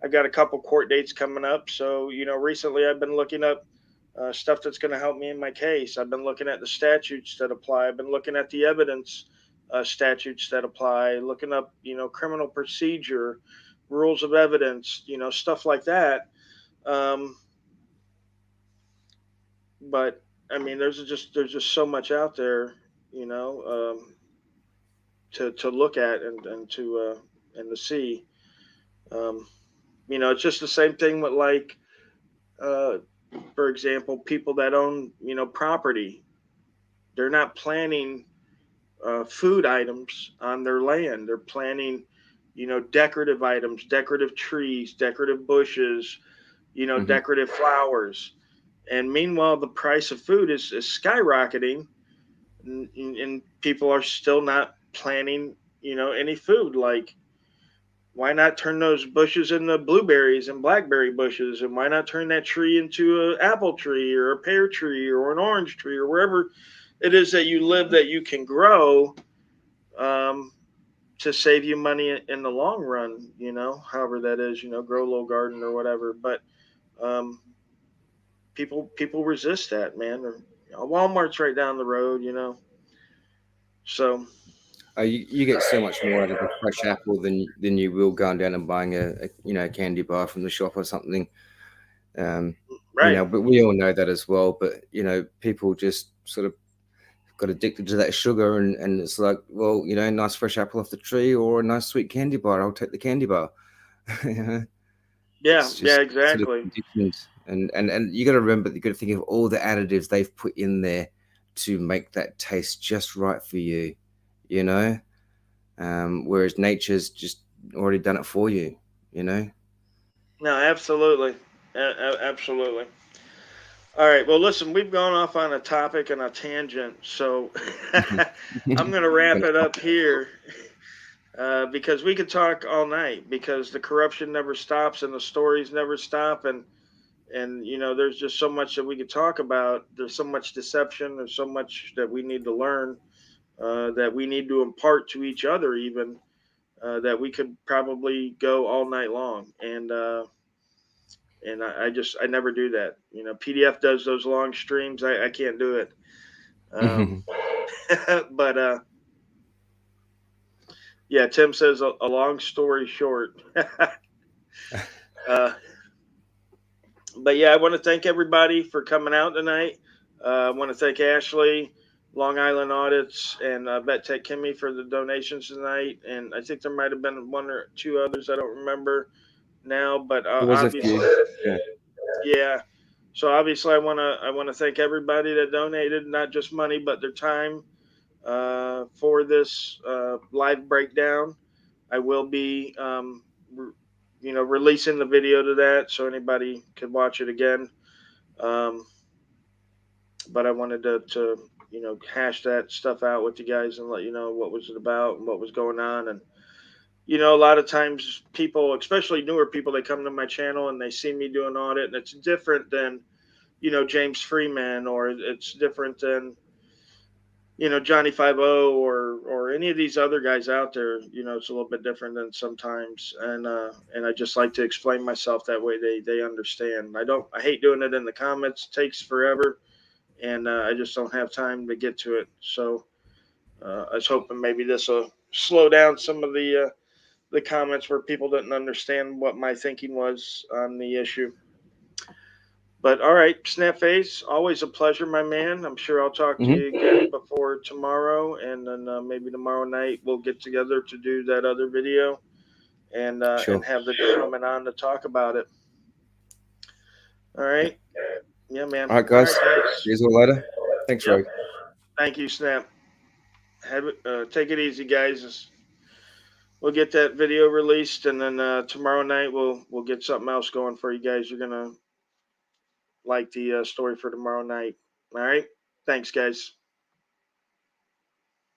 I got a couple court dates coming up, so recently I've been looking up stuff that's going to help me in my case. I've been looking at the statutes that apply. I've been looking at the evidence statutes that apply. Looking up, criminal procedure, rules of evidence, stuff like that. Um, but I mean, there's just so much out there, you know, to look at and to see. You know, it's just the same thing with like, for example, people that own, you know, property. They're not planning food items on their land. They're planting, you know, decorative items, decorative trees, decorative bushes, you know, Hmm. decorative flowers. And meanwhile, the price of food is skyrocketing, and people are still not planting, you know, any food. Like, why not turn those bushes into blueberries and blackberry bushes? And why not turn that tree into an apple tree or a pear tree or an orange tree or wherever it is that you live that you can grow, um, to save you money in the long run, you know, however that is, you know, grow a little garden or whatever. But um, people resist that, man. Or, you know, Walmart's right down the road, you know. So You get so much more out of a fresh apple than you will going down and buying a you know, a candy bar from the shop or something. You right, know, but we all know that as well. But you know, people just sort of got addicted to that sugar, and it's like, well, you know, nice fresh apple off the tree or a nice sweet candy bar. I'll take the candy bar. You know, yeah, it's yeah, just sort of exactly. conditioned, and you got to remember, you got to think of all the additives they've put in there to make that taste just right for you. You know, whereas nature's just already done it for you. You know. No, absolutely, absolutely. All right. Well, listen, we've gone off on a topic and a tangent, so I'm going to wrap it up here, because we could talk all night because the corruption never stops and the stories never stop, and you know, there's just so much that we could talk about. There's so much deception. There's so much that we need to learn, that we need to impart to each other, even, that we could probably go all night long. And I never do that. You know, PDF does those long streams. I can't do it. Um, but yeah, Tim says a long story short. uh, but yeah, I want to thank everybody for coming out tonight. I want to thank Ashley, Long Island Audits, and Bet Tech Kimmy for the donations tonight. And I think there might have been one or two others I don't remember now, but There was a obviously, few. Yeah. yeah. So obviously, I want to thank everybody that donated, not just money but their time, for this live breakdown. I will be, you know, releasing the video to that so anybody could watch it again. Um, but I wanted to, you know, hash that stuff out with you guys and let you know what was it about and what was going on. And you know, a lot of times people, especially newer people, they come to my channel and they see me do an audit, and it's different than, you know, James Freeman, or it's different than, you know, Johnny 50 or any of these other guys out there. You know, it's a little bit different than sometimes, and I just like to explain myself that way they understand. I hate doing it in the comments. It takes forever, and I just don't have time to get to it. So I was hoping maybe this will slow down some of the comments where people didn't understand what my thinking was on the issue. But all right, Snapface, always a pleasure, my man. I'm sure I'll talk to Hmm. you again before tomorrow, and then maybe tomorrow night we'll get together to do that other video, and Sure. have the gentleman on to talk about it. All Yeah. right, yeah, man. All right, All right, guys. guys. See you all later. Thanks, Yep. Rogue. Thank you, Snap. Have it. Take it easy, guys. We'll get that video released, and then tomorrow night we'll get something else going for you guys. You're gonna like the story for tomorrow night. All right. Thanks, guys.